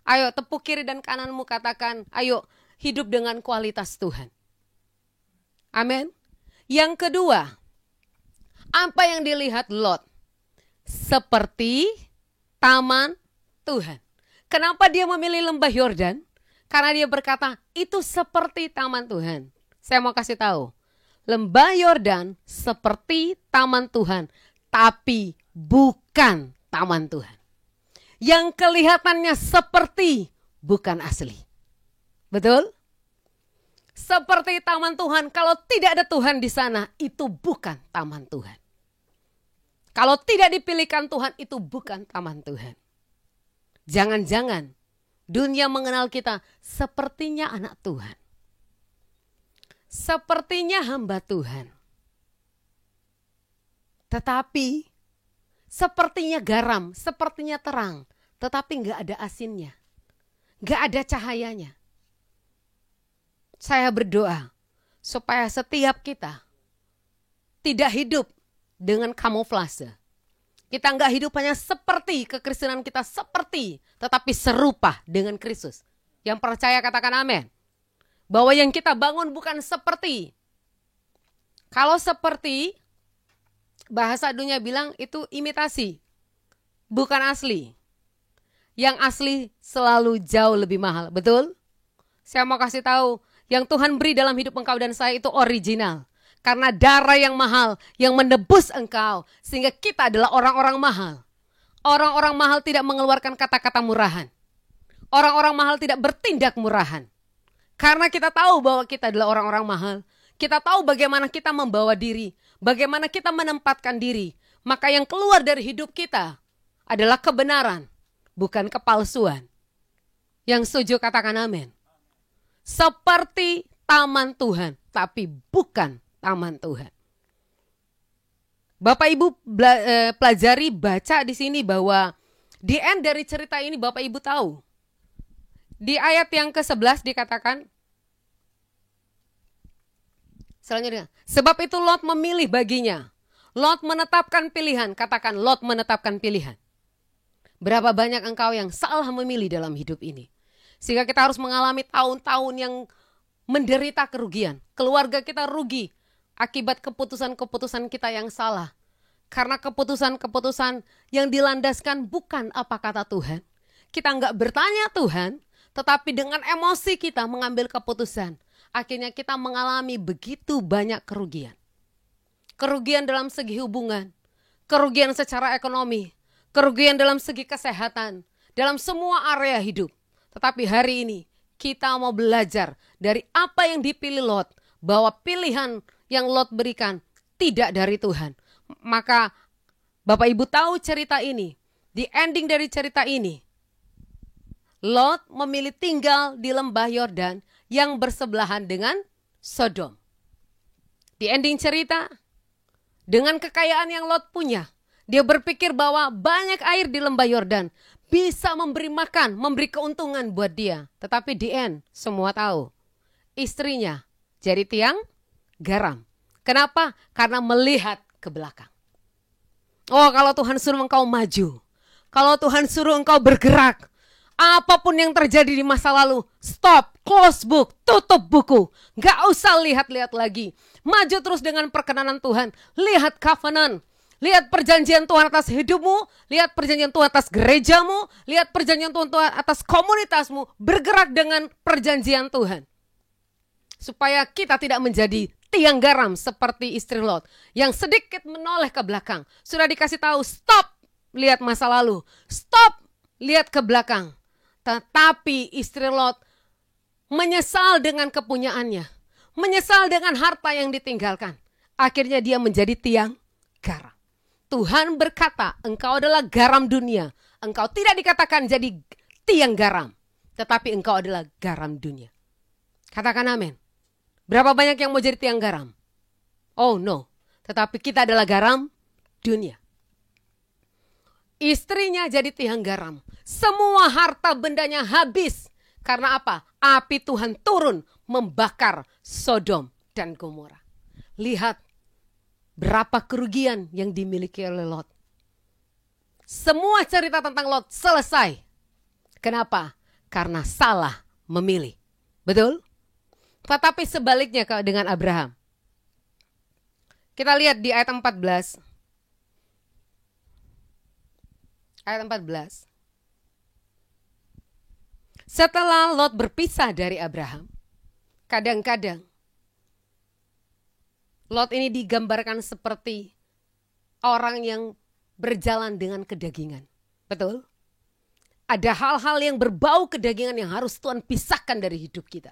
Ayo tepuk kiri dan kananmu, katakan, ayo hidup dengan kualitas Tuhan. Amin. Yang kedua, apa yang dilihat Lot? Seperti taman Tuhan. Kenapa dia memilih lembah Yordan? Karena dia berkata, itu seperti taman Tuhan. Saya mau kasih tahu. Lembah Yordan seperti taman Tuhan, tapi bukan taman Tuhan. Yang kelihatannya seperti, bukan asli. Betul? Seperti taman Tuhan, kalau tidak ada Tuhan di sana, itu bukan taman Tuhan. Kalau tidak dipilihkan Tuhan, itu bukan taman Tuhan. Jangan-jangan dunia mengenal kita sepertinya anak Tuhan. Sepertinya hamba Tuhan. Tetapi sepertinya garam, sepertinya terang, tetapi nggak ada asinnya. Nggak ada cahayanya. Saya berdoa supaya setiap kita tidak hidup dengan kamuflase. Kita nggak hidup hanya seperti kekristenan kita seperti, tetapi serupa dengan Kristus. Yang percaya katakan amin. Bahwa yang kita bangun bukan seperti. Kalau seperti, bahasa dunia bilang itu imitasi, bukan asli. Yang asli selalu jauh lebih mahal, betul? Saya mau kasih tahu, yang Tuhan beri dalam hidup engkau dan saya itu original. Karena darah yang mahal yang menebus engkau, sehingga kita adalah orang-orang mahal. Orang-orang mahal tidak mengeluarkan kata-kata murahan. Orang-orang mahal tidak bertindak murahan. Karena kita tahu bahwa kita adalah orang-orang mahal. Kita tahu bagaimana kita membawa diri. Bagaimana kita menempatkan diri. Maka yang keluar dari hidup kita adalah kebenaran. Bukan kepalsuan. Yang setuju katakan amin. Seperti taman Tuhan. Tapi bukan taman Tuhan. Bapak Ibu pelajari, baca di sini bahwa di end dari cerita ini Bapak Ibu tahu. Di ayat yang ke-11 dikatakan, selanjutnya, sebab itu Lot memilih baginya. Lot menetapkan pilihan, katakan Lot menetapkan pilihan. Berapa banyak engkau yang salah memilih dalam hidup ini. Sehingga kita harus mengalami tahun-tahun yang menderita kerugian. Keluarga kita rugi akibat keputusan-keputusan kita yang salah. Karena keputusan-keputusan yang dilandaskan bukan apa kata Tuhan. Kita enggak bertanya Tuhan, tetapi dengan emosi kita mengambil keputusan. Akhirnya kita mengalami begitu banyak kerugian. Kerugian dalam segi hubungan, kerugian secara ekonomi, kerugian dalam segi kesehatan, dalam semua area hidup. Tetapi hari ini kita mau belajar dari apa yang dipilih Lot, bahwa pilihan yang Lot berikan tidak dari Tuhan. Maka Bapak Ibu tahu cerita ini, di ending dari cerita ini, Lot memilih tinggal di lembah Yordan yang bersebelahan dengan Sodom. Di ending cerita, dengan kekayaan yang Lot punya, dia berpikir bahwa banyak air di lembah Yordan bisa memberi makan, memberi keuntungan buat dia. Tetapi di end, semua tahu, istrinya jadi tiang garam. Kenapa? Karena melihat ke belakang. Oh, kalau Tuhan suruh engkau maju, kalau Tuhan suruh engkau bergerak, apapun yang terjadi di masa lalu, stop, close book, tutup buku. Gak usah lihat-lihat lagi. Maju terus dengan perkenanan Tuhan. Lihat covenant. Lihat perjanjian Tuhan atas hidupmu. Lihat perjanjian Tuhan atas gerejamu. Lihat perjanjian Tuhan atas komunitasmu. Bergerak dengan perjanjian Tuhan. Supaya kita tidak menjadi tiang garam seperti istri Lot. Yang sedikit menoleh ke belakang. Sudah dikasih tahu, stop, lihat masa lalu. Stop, lihat ke belakang. Tetapi istri Lot menyesal dengan kepunyaannya. Menyesal dengan harta yang ditinggalkan. Akhirnya dia menjadi tiang garam. Tuhan berkata, engkau adalah garam dunia. Engkau tidak dikatakan jadi tiang garam. Tetapi engkau adalah garam dunia. Katakan amin. Berapa banyak yang mau jadi tiang garam? Oh no. Tetapi kita adalah garam dunia. Istrinya jadi tiang garam. Semua harta bendanya habis. Karena apa? Api Tuhan turun membakar Sodom dan Gomora. Lihat berapa kerugian yang dimiliki oleh Lot. Semua cerita tentang Lot selesai. Kenapa? Karena salah memilih. Betul? Tetapi sebaliknya dengan Abraham. Kita lihat di ayat 14. Ayat 14. Setelah Lot berpisah dari Abraham, kadang-kadang Lot ini digambarkan seperti orang yang berjalan dengan kedagingan. Betul? Ada hal-hal yang berbau kedagingan yang harus Tuhan pisahkan dari hidup kita.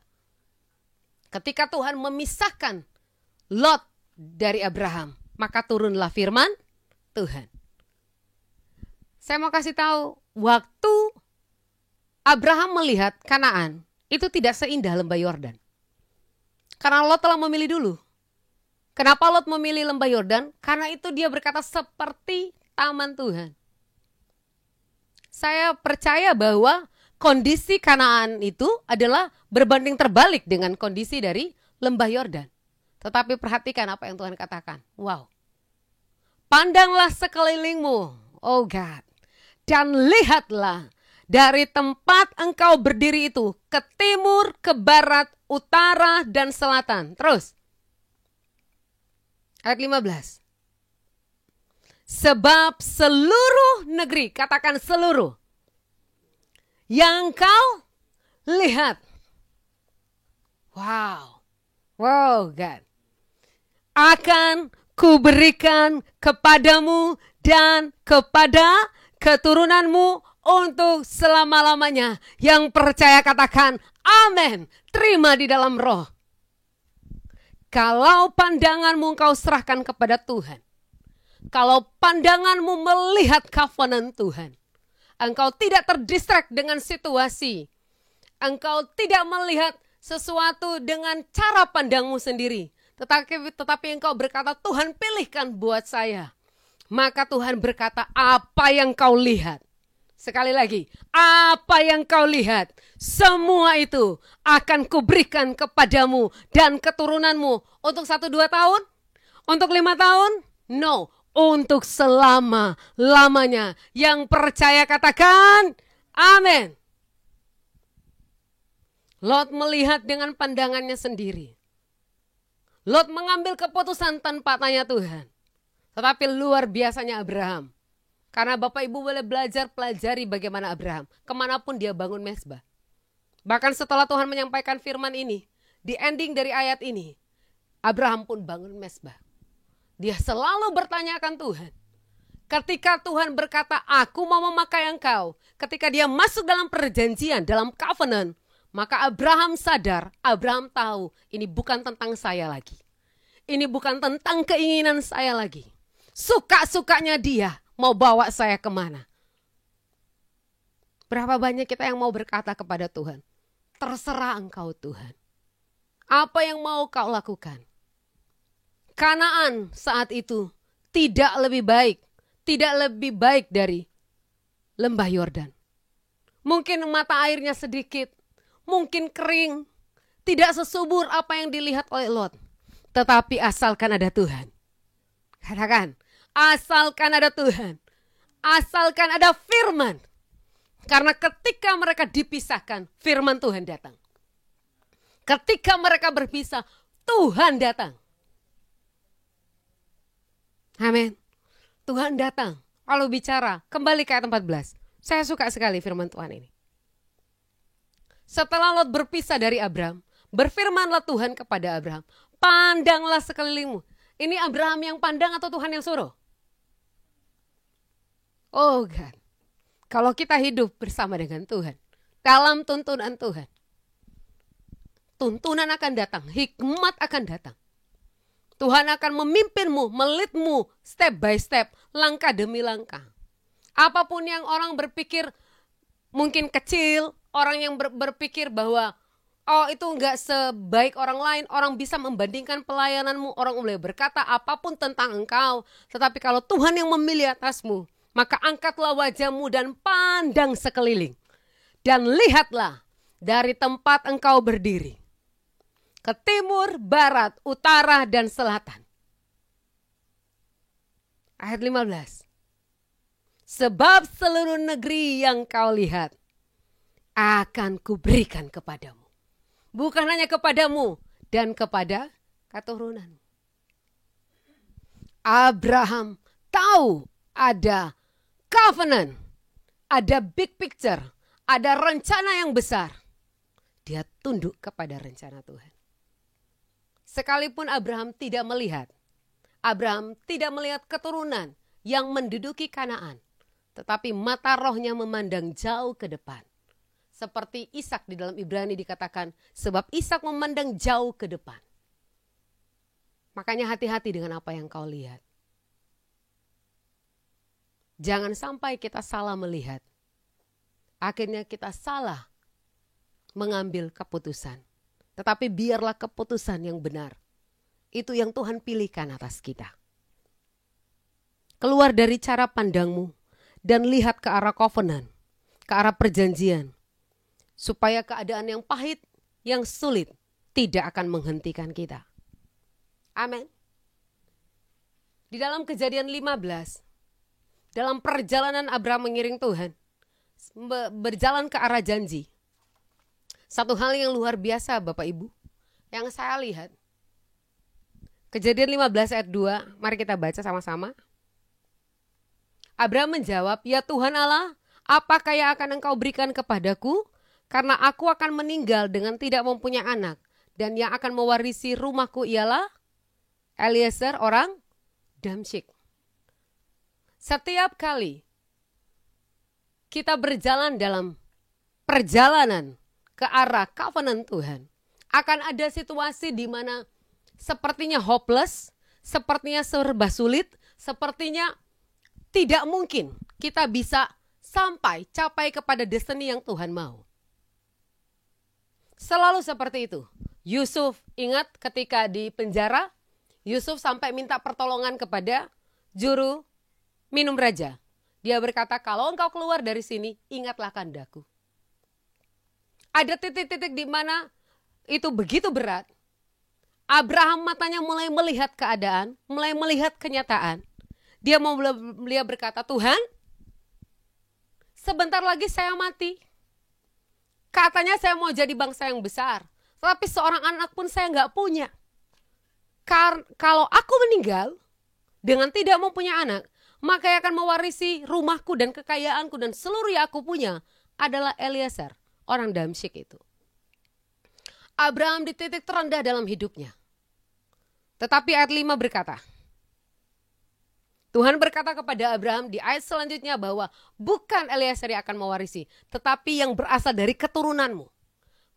Ketika Tuhan memisahkan Lot dari Abraham, maka turunlah firman Tuhan. Saya mau kasih tahu, waktu Abraham melihat Kanaan, itu tidak seindah lembah Yordan. Karena Lot telah memilih dulu. Kenapa Lot memilih lembah Yordan? Karena itu dia berkata seperti taman Tuhan. Saya percaya bahwa kondisi Kanaan itu adalah berbanding terbalik dengan kondisi dari lembah Yordan. Tetapi perhatikan apa yang Tuhan katakan. Wow. Pandanglah sekelilingmu, oh God. Dan lihatlah dari tempat engkau berdiri itu ke timur, ke barat, utara, dan selatan. Terus. Ayat 15. Sebab seluruh negeri, katakan seluruh, yang kau lihat. Wow. Wow God. Akan kuberikan kepadamu dan kepada keturunanmu untuk selama-lamanya. Yang percaya katakan amin. Terima di dalam roh. Kalau pandanganmu engkau serahkan kepada Tuhan. Kalau pandanganmu melihat covenant Tuhan. Engkau tidak terdistract dengan situasi. Engkau tidak melihat sesuatu dengan cara pandangmu sendiri. Tetapi engkau berkata, Tuhan pilihkan buat saya. Maka Tuhan berkata, apa yang kau lihat? Sekali lagi, apa yang kau lihat? Semua itu akan kuberikan kepadamu dan keturunanmu. Untuk 1-2 tahun? Untuk 5 tahun? No. Untuk selama-lamanya. Yang percaya katakan, amin. Lot melihat dengan pandangannya sendiri. Lot mengambil keputusan tanpa tanya Tuhan. Tetapi luar biasanya Abraham. Karena Bapak Ibu boleh belajar, pelajari bagaimana Abraham. Kemanapun dia bangun mezbah. Bahkan setelah Tuhan menyampaikan firman ini, di ending dari ayat ini, Abraham pun bangun mezbah. Dia selalu bertanya akan Tuhan. Ketika Tuhan berkata, aku mau memakai engkau. Ketika dia masuk dalam perjanjian, dalam covenant, maka Abraham sadar, Abraham tahu, ini bukan tentang saya lagi. Ini bukan tentang keinginan saya lagi. Suka-sukanya dia mau bawa saya kemana. Berapa banyak kita yang mau berkata kepada Tuhan, terserah engkau Tuhan. Apa yang mau kau lakukan? Kanaan saat itu tidak lebih baik dari lembah Yordan. Mungkin mata airnya sedikit, mungkin kering, tidak sesubur apa yang dilihat oleh Lot. Tetapi asalkan ada Tuhan. Katakan, asalkan ada Tuhan. Asalkan ada firman. Karena ketika mereka dipisahkan, firman Tuhan datang. Ketika mereka berpisah, Tuhan datang. Amin. Tuhan datang. Lalu bicara, kembali ke ayat 14. Saya suka sekali firman Tuhan ini. Setelah Lot berpisah dari Abraham, berfirmanlah Tuhan kepada Abraham, pandanglah sekelilingmu. Ini Abraham yang pandang atau Tuhan yang suruh? Oh God. Kalau kita hidup bersama dengan Tuhan, dalam tuntunan Tuhan, tuntunan akan datang, hikmat akan datang. Tuhan akan memimpinmu, melitmu step by step, langkah demi langkah. Apapun yang orang berpikir mungkin kecil, orang yang berpikir bahwa oh itu enggak sebaik orang lain, orang bisa membandingkan pelayananmu, orang boleh berkata apapun tentang engkau. Tetapi kalau Tuhan yang memilih atasmu, maka angkatlah wajahmu dan pandang sekeliling. Dan lihatlah dari tempat engkau berdiri. ke timur, barat, utara, dan selatan. Ayat 15. Sebab seluruh negeri yang kau lihat akan kuberikan kepadamu. Bukan hanya kepadamu dan kepada keturunanmu. Abraham tahu ada covenant, ada big picture, ada rencana yang besar. Dia tunduk kepada rencana Tuhan. Sekalipun Abraham tidak melihat keturunan yang menduduki Kanaan, tetapi mata rohnya memandang jauh ke depan. Seperti Ishak di dalam Ibrani dikatakan, sebab Ishak memandang jauh ke depan. Makanya hati-hati dengan apa yang kau lihat. Jangan sampai kita salah melihat. Akhirnya kita salah mengambil keputusan. Tetapi biarlah keputusan yang benar. Itu yang Tuhan pilihkan atas kita. Keluar dari cara pandangmu dan lihat ke arah covenant, ke arah perjanjian. Supaya keadaan yang pahit, yang sulit tidak akan menghentikan kita. Amin. Di dalam Kejadian 15, dalam perjalanan Abraham mengiring Tuhan, berjalan ke arah janji. Satu hal yang luar biasa Bapak Ibu, yang saya lihat. Kejadian 15 ayat 2, mari kita baca sama-sama. Abraham menjawab, ya Tuhan Allah, apakah yang akan engkau berikan kepadaku? Karena aku akan meninggal dengan tidak mempunyai anak. Dan yang akan mewarisi rumahku ialah Eliezer orang Damsyik. Setiap kali kita berjalan dalam perjalanan ke arah covenant Tuhan, akan ada situasi di mana sepertinya hopeless, sepertinya serba sulit, sepertinya tidak mungkin kita bisa capai kepada destiny yang Tuhan mau. Selalu seperti itu. Yusuf, ingat ketika di penjara, Yusuf sampai minta pertolongan kepada juru minum raja. Dia berkata, kalau engkau keluar dari sini, ingatlah kehendakku. Ada titik-titik di mana itu begitu berat. Abraham matanya mulai melihat keadaan, mulai melihat kenyataan. Dia berkata, Tuhan, sebentar lagi saya mati. Katanya saya mau jadi bangsa yang besar. Tapi seorang anak pun saya nggak punya. Kalau aku meninggal dengan tidak mempunyai anak, maka yang akan mewarisi rumahku dan kekayaanku dan seluruh yang aku punya adalah Eliezer, orang Damsyik itu. Abraham di titik terendah dalam hidupnya. Tetapi ayat 5 berkata, Tuhan berkata kepada Abraham di ayat selanjutnya bahwa bukan Eliezer yang akan mewarisi, tetapi yang berasal dari keturunanmu.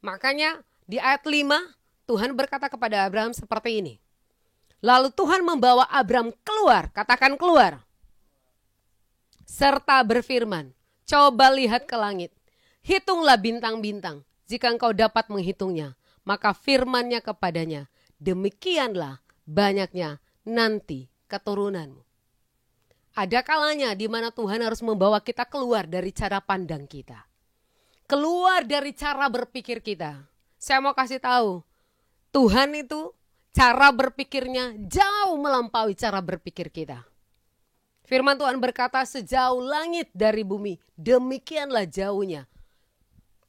Makanya di ayat 5 Tuhan berkata kepada Abraham seperti ini. Lalu Tuhan membawa Abraham keluar, katakan keluar. Serta berfirman, coba lihat ke langit, hitunglah bintang-bintang, jika engkau dapat menghitungnya. Maka firman-Nya kepadanya, demikianlah banyaknya nanti keturunanmu. Ada kalanya di mana Tuhan harus membawa kita keluar dari cara pandang kita. Keluar dari cara berpikir kita. Saya mau kasih tahu, Tuhan itu cara berpikirnya jauh melampaui cara berpikir kita. Firman Tuhan berkata, sejauh langit dari bumi, demikianlah jauhnya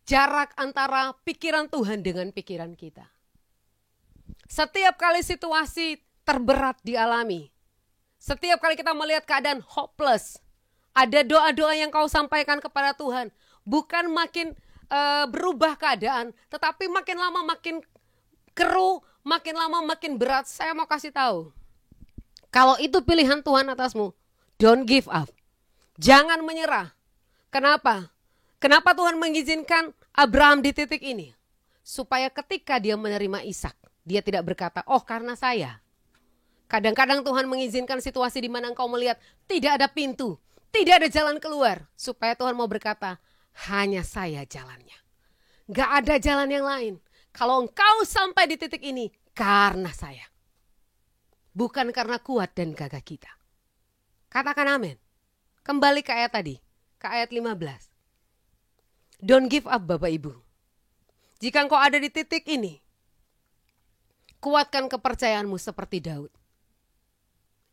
jarak antara pikiran Tuhan dengan pikiran kita. Setiap kali situasi terberat dialami, setiap kali kita melihat keadaan hopeless, ada doa-doa yang kau sampaikan kepada Tuhan, bukan makin berubah keadaan, tetapi makin lama makin keruh, makin lama makin berat. Saya mau kasih tahu, kalau itu pilihan Tuhan atasmu, don't give up. Jangan menyerah. Kenapa? Kenapa Tuhan mengizinkan Abraham di titik ini? Supaya ketika dia menerima Ishak, dia tidak berkata, oh karena saya. Kadang-kadang Tuhan mengizinkan situasi di mana engkau melihat tidak ada pintu, tidak ada jalan keluar. Supaya Tuhan mau berkata, hanya saya jalannya. Gak ada jalan yang lain. Kalau engkau sampai di titik ini, karena saya. Bukan karena kuat dan gagah kita. Katakan amin. Kembali ke ayat tadi, ke ayat 15. Don't give up Bapak Ibu. Jika engkau ada di titik ini, Kuatkan kepercayaanmu seperti Daud.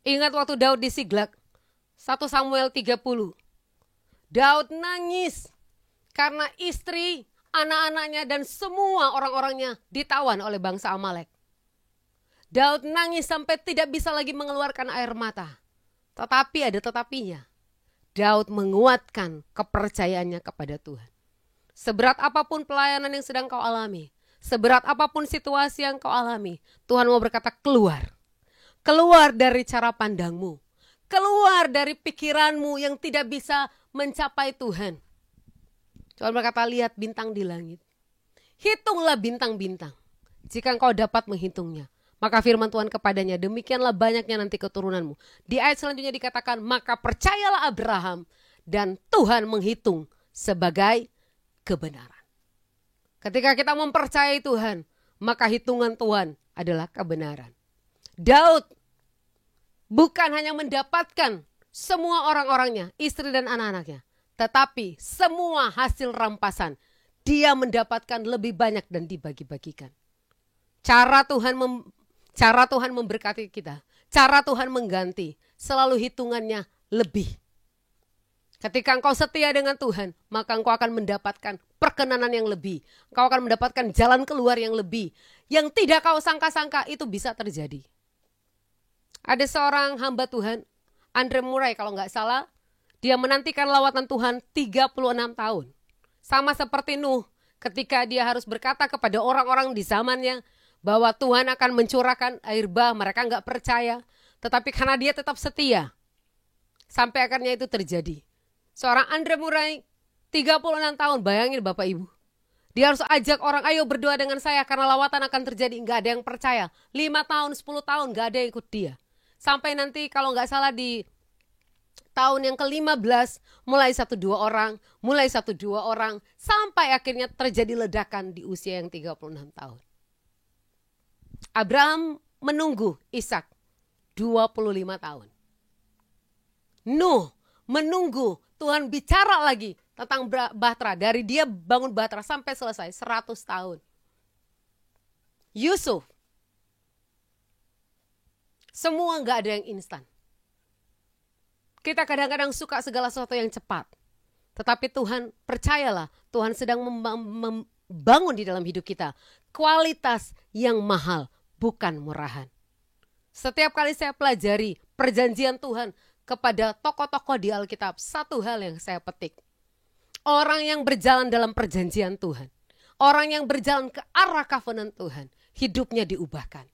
Ingat waktu Daud di Siklag, 1 Samuel 30. Daud nangis karena istri, anak-anaknya dan semua orang-orangnya ditawan oleh bangsa Amalek. Daud nangis sampai tidak bisa lagi mengeluarkan air mata. Tetapi ada tetapinya. Daud menguatkan kepercayaannya kepada Tuhan. Seberat apapun pelayanan yang sedang kau alami, seberat apapun situasi yang kau alami, Tuhan mau berkata keluar. Keluar dari cara pandangmu. Keluar dari pikiranmu yang tidak bisa mencapai Tuhan. Tuhan berkata, lihat bintang di langit. Hitunglah bintang-bintang. Jika engkau dapat menghitungnya. Maka firman Tuhan kepadanya, demikianlah banyaknya nanti keturunanmu. Di ayat selanjutnya dikatakan, maka percayalah Abraham dan Tuhan menghitung sebagai kebenaran. Ketika kita mempercayai Tuhan, maka hitungan Tuhan adalah kebenaran. Daud bukan hanya mendapatkan semua orang-orangnya, istri dan anak-anaknya, tetapi semua hasil rampasan dia mendapatkan lebih banyak dan dibagi-bagikan. Cara Tuhan memberkati kita, cara Tuhan mengganti, selalu hitungannya lebih. Ketika engkau setia dengan Tuhan, maka engkau akan mendapatkan perkenanan yang lebih. Engkau akan mendapatkan jalan keluar yang lebih. Yang tidak kau sangka-sangka itu bisa terjadi. Ada seorang hamba Tuhan, Andre Murray kalau nggak salah, dia menantikan lawatan Tuhan 36 tahun. Sama seperti Nuh, ketika dia harus berkata kepada orang-orang di zamannya, bahwa Tuhan akan mencurahkan air bah, mereka nggak percaya. Tetapi karena dia tetap setia, sampai akhirnya itu terjadi. Seorang Andre Murray, 36 tahun, bayangin Bapak Ibu. Dia harus ajak orang, ayo berdoa dengan saya karena lawatan akan terjadi. Nggak ada yang percaya. 5 tahun, 10 tahun, nggak ada yang ikut dia. Sampai nanti kalau nggak salah di tahun yang ke-15, mulai 1-2 orang, sampai akhirnya terjadi ledakan di usia yang 36 tahun. Abraham menunggu Ishak 25 tahun. Nuh menunggu Tuhan bicara lagi tentang Bahtera. Dari dia bangun Bahtera sampai selesai 100 tahun. Yusuf. Semua gak ada yang instan. Kita kadang-kadang suka segala sesuatu yang cepat. Tetapi Tuhan, percayalah, Tuhan sedang membangun di dalam hidup kita kualitas yang mahal, bukan murahan. Setiap kali saya pelajari perjanjian Tuhan kepada tokoh-tokoh di Alkitab, satu hal yang saya petik. Orang yang berjalan dalam perjanjian Tuhan, orang yang berjalan ke arah covenant Tuhan, hidupnya diubahkan.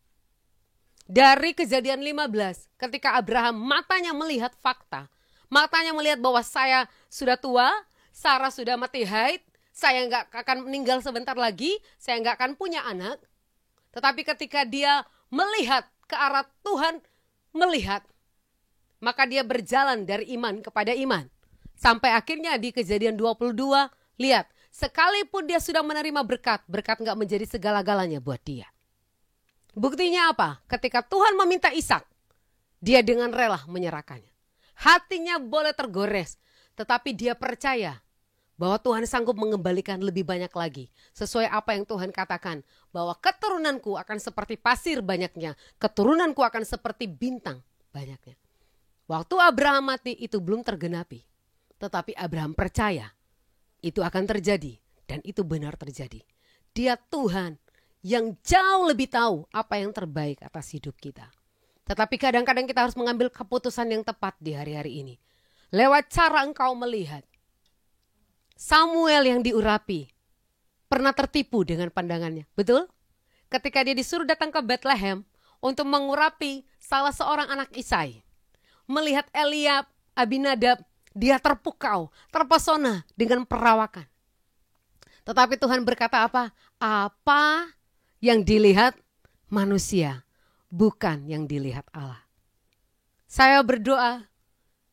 Dari Kejadian 15, ketika Abraham matanya melihat fakta, matanya melihat bahwa saya sudah tua, Sarah sudah mati haid, saya nggak akan meninggal sebentar lagi, saya nggak akan punya anak. Tetapi ketika dia melihat ke arah Tuhan, melihat, maka dia berjalan dari iman kepada iman. Sampai akhirnya di Kejadian 22, lihat, sekalipun dia sudah menerima berkat, berkat nggak menjadi segala-galanya buat dia. Buktinya apa? Ketika Tuhan meminta Ishak, dia dengan rela menyerahkannya. Hatinya boleh tergores, tetapi dia percaya bahwa Tuhan sanggup mengembalikan lebih banyak lagi. Sesuai apa yang Tuhan katakan, bahwa keturunanku akan seperti pasir banyaknya, keturunanku akan seperti bintang banyaknya. Waktu Abraham mati itu belum tergenapi, tetapi Abraham percaya itu akan terjadi dan itu benar terjadi. Dia Tuhan yang jauh lebih tahu apa yang terbaik atas hidup kita. Tetapi kadang-kadang kita harus mengambil keputusan yang tepat di hari-hari ini. Lewat cara engkau melihat. Samuel yang diurapi pernah tertipu dengan pandangannya, betul? Ketika dia disuruh datang ke Bethlehem untuk mengurapi salah seorang anak Isai. Melihat Eliab, Abinadab, dia terpukau, terpesona dengan perawakan. Tetapi Tuhan berkata apa? Apa yang dilihat manusia, bukan yang dilihat Allah. Saya berdoa,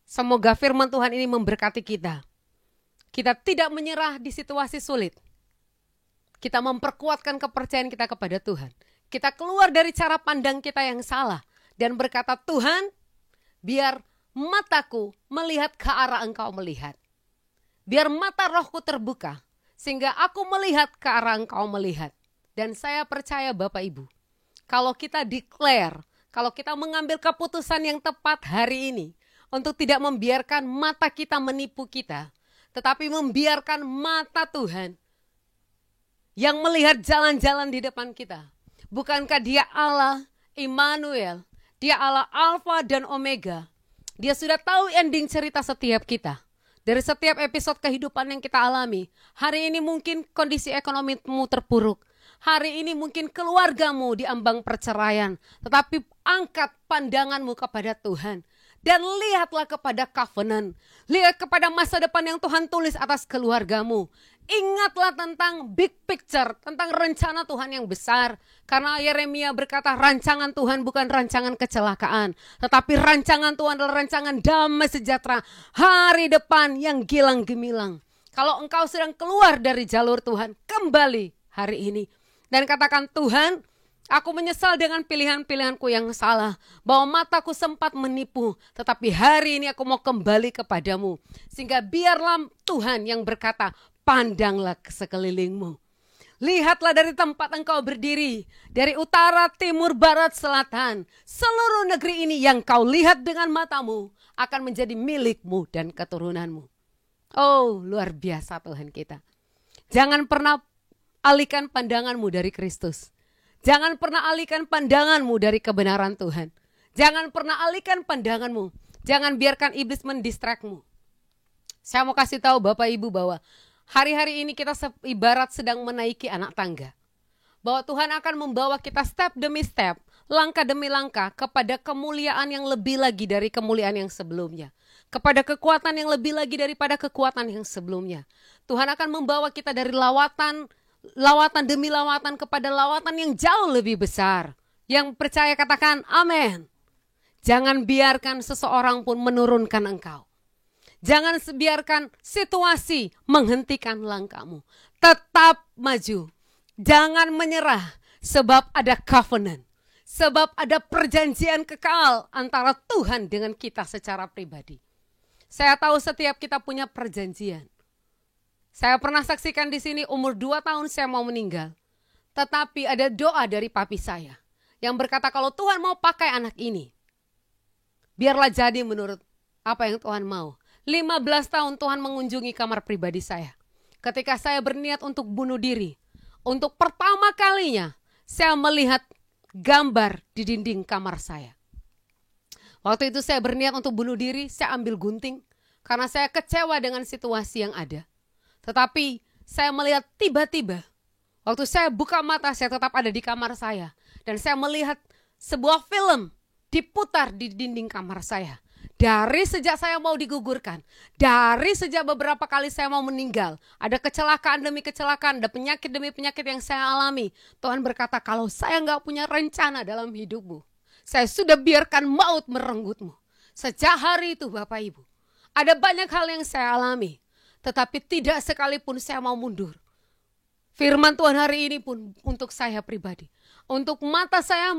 semoga firman Tuhan ini memberkati kita. Kita tidak menyerah di situasi sulit. Kita memperkuatkan kepercayaan kita kepada Tuhan. Kita keluar dari cara pandang kita yang salah. Dan berkata, Tuhan, biar mataku melihat ke arah Engkau melihat. Biar mata rohku terbuka, sehingga aku melihat ke arah Engkau melihat. Dan saya percaya Bapak Ibu, kalau kita declare, kalau kita mengambil keputusan yang tepat hari ini untuk tidak membiarkan mata kita menipu kita, tetapi membiarkan mata Tuhan yang melihat jalan-jalan di depan kita. Bukankah Dia Allah Immanuel, Dia Allah Alfa dan Omega. Dia sudah tahu ending cerita setiap kita. Dari setiap episode kehidupan yang kita alami. Hari ini mungkin kondisi ekonomimu terpuruk. Hari ini mungkin keluargamu diambang perceraian. Tetapi angkat pandanganmu kepada Tuhan. Dan lihatlah kepada covenant. Lihat kepada masa depan yang Tuhan tulis atas keluargamu. Ingatlah tentang big picture. Tentang rencana Tuhan yang besar. Karena Yeremia berkata rancangan Tuhan bukan rancangan kecelakaan. Tetapi rancangan Tuhan adalah rancangan damai sejahtera. Hari depan yang gilang gemilang. Kalau engkau sedang keluar dari jalur Tuhan. Kembali hari ini. Dan katakan, Tuhan, aku menyesal dengan pilihan-pilihanku yang salah. Bahwa mataku sempat menipu. Tetapi hari ini aku mau kembali kepadamu. Sehingga biarlah Tuhan yang berkata, pandanglah ke sekelilingmu. Lihatlah dari tempat engkau berdiri. Dari utara, timur, barat, selatan. Seluruh negeri ini yang kau lihat dengan matamu akan menjadi milikmu dan keturunanmu. Oh, luar biasa Tuhan kita. Jangan pernah alihkan pandanganmu dari Kristus. Jangan pernah alihkan pandanganmu dari kebenaran Tuhan. Jangan pernah alihkan pandanganmu. Jangan biarkan iblis mendistrakmu. Saya mau kasih tahu Bapak Ibu bahwa hari-hari ini kita ibarat sedang menaiki anak tangga. Bahwa Tuhan akan membawa kita step demi step, langkah demi langkah kepada kemuliaan yang lebih lagi dari kemuliaan yang sebelumnya. Kepada kekuatan yang lebih lagi daripada kekuatan yang sebelumnya. Tuhan akan membawa kita dari lawatan demi lawatan kepada lawatan yang jauh lebih besar. Yang percaya katakan amin. Jangan biarkan seseorang pun menurunkan engkau. Jangan biarkan situasi menghentikan langkahmu. Tetap maju. Jangan menyerah sebab ada covenant. Sebab ada perjanjian kekal antara Tuhan dengan kita secara pribadi. Saya tahu setiap kita punya perjanjian. Saya pernah saksikan di sini umur 2 tahun saya mau meninggal. Tetapi ada doa dari papi saya. Yang berkata kalau Tuhan mau pakai anak ini. Biarlah jadi menurut apa yang Tuhan mau. 15 tahun Tuhan mengunjungi kamar pribadi saya. Ketika saya berniat untuk bunuh diri. Untuk pertama kalinya saya melihat gambar di dinding kamar saya. Waktu itu saya berniat untuk bunuh diri. Saya ambil gunting. Karena saya kecewa dengan situasi yang ada. Tetapi saya melihat tiba-tiba, waktu saya buka mata saya tetap ada di kamar saya. Dan saya melihat sebuah film diputar di dinding kamar saya. Dari sejak saya mau digugurkan, dari sejak beberapa kali saya mau meninggal. Ada kecelakaan demi kecelakaan, ada penyakit demi penyakit yang saya alami. Tuhan berkata kalau saya gak punya rencana dalam hidupmu, saya sudah biarkan maut merenggutmu. Sejak hari itu Bapak Ibu, ada banyak hal yang saya alami. Tetapi tidak sekalipun saya mau mundur. Firman Tuhan hari ini pun untuk saya pribadi. Untuk mata saya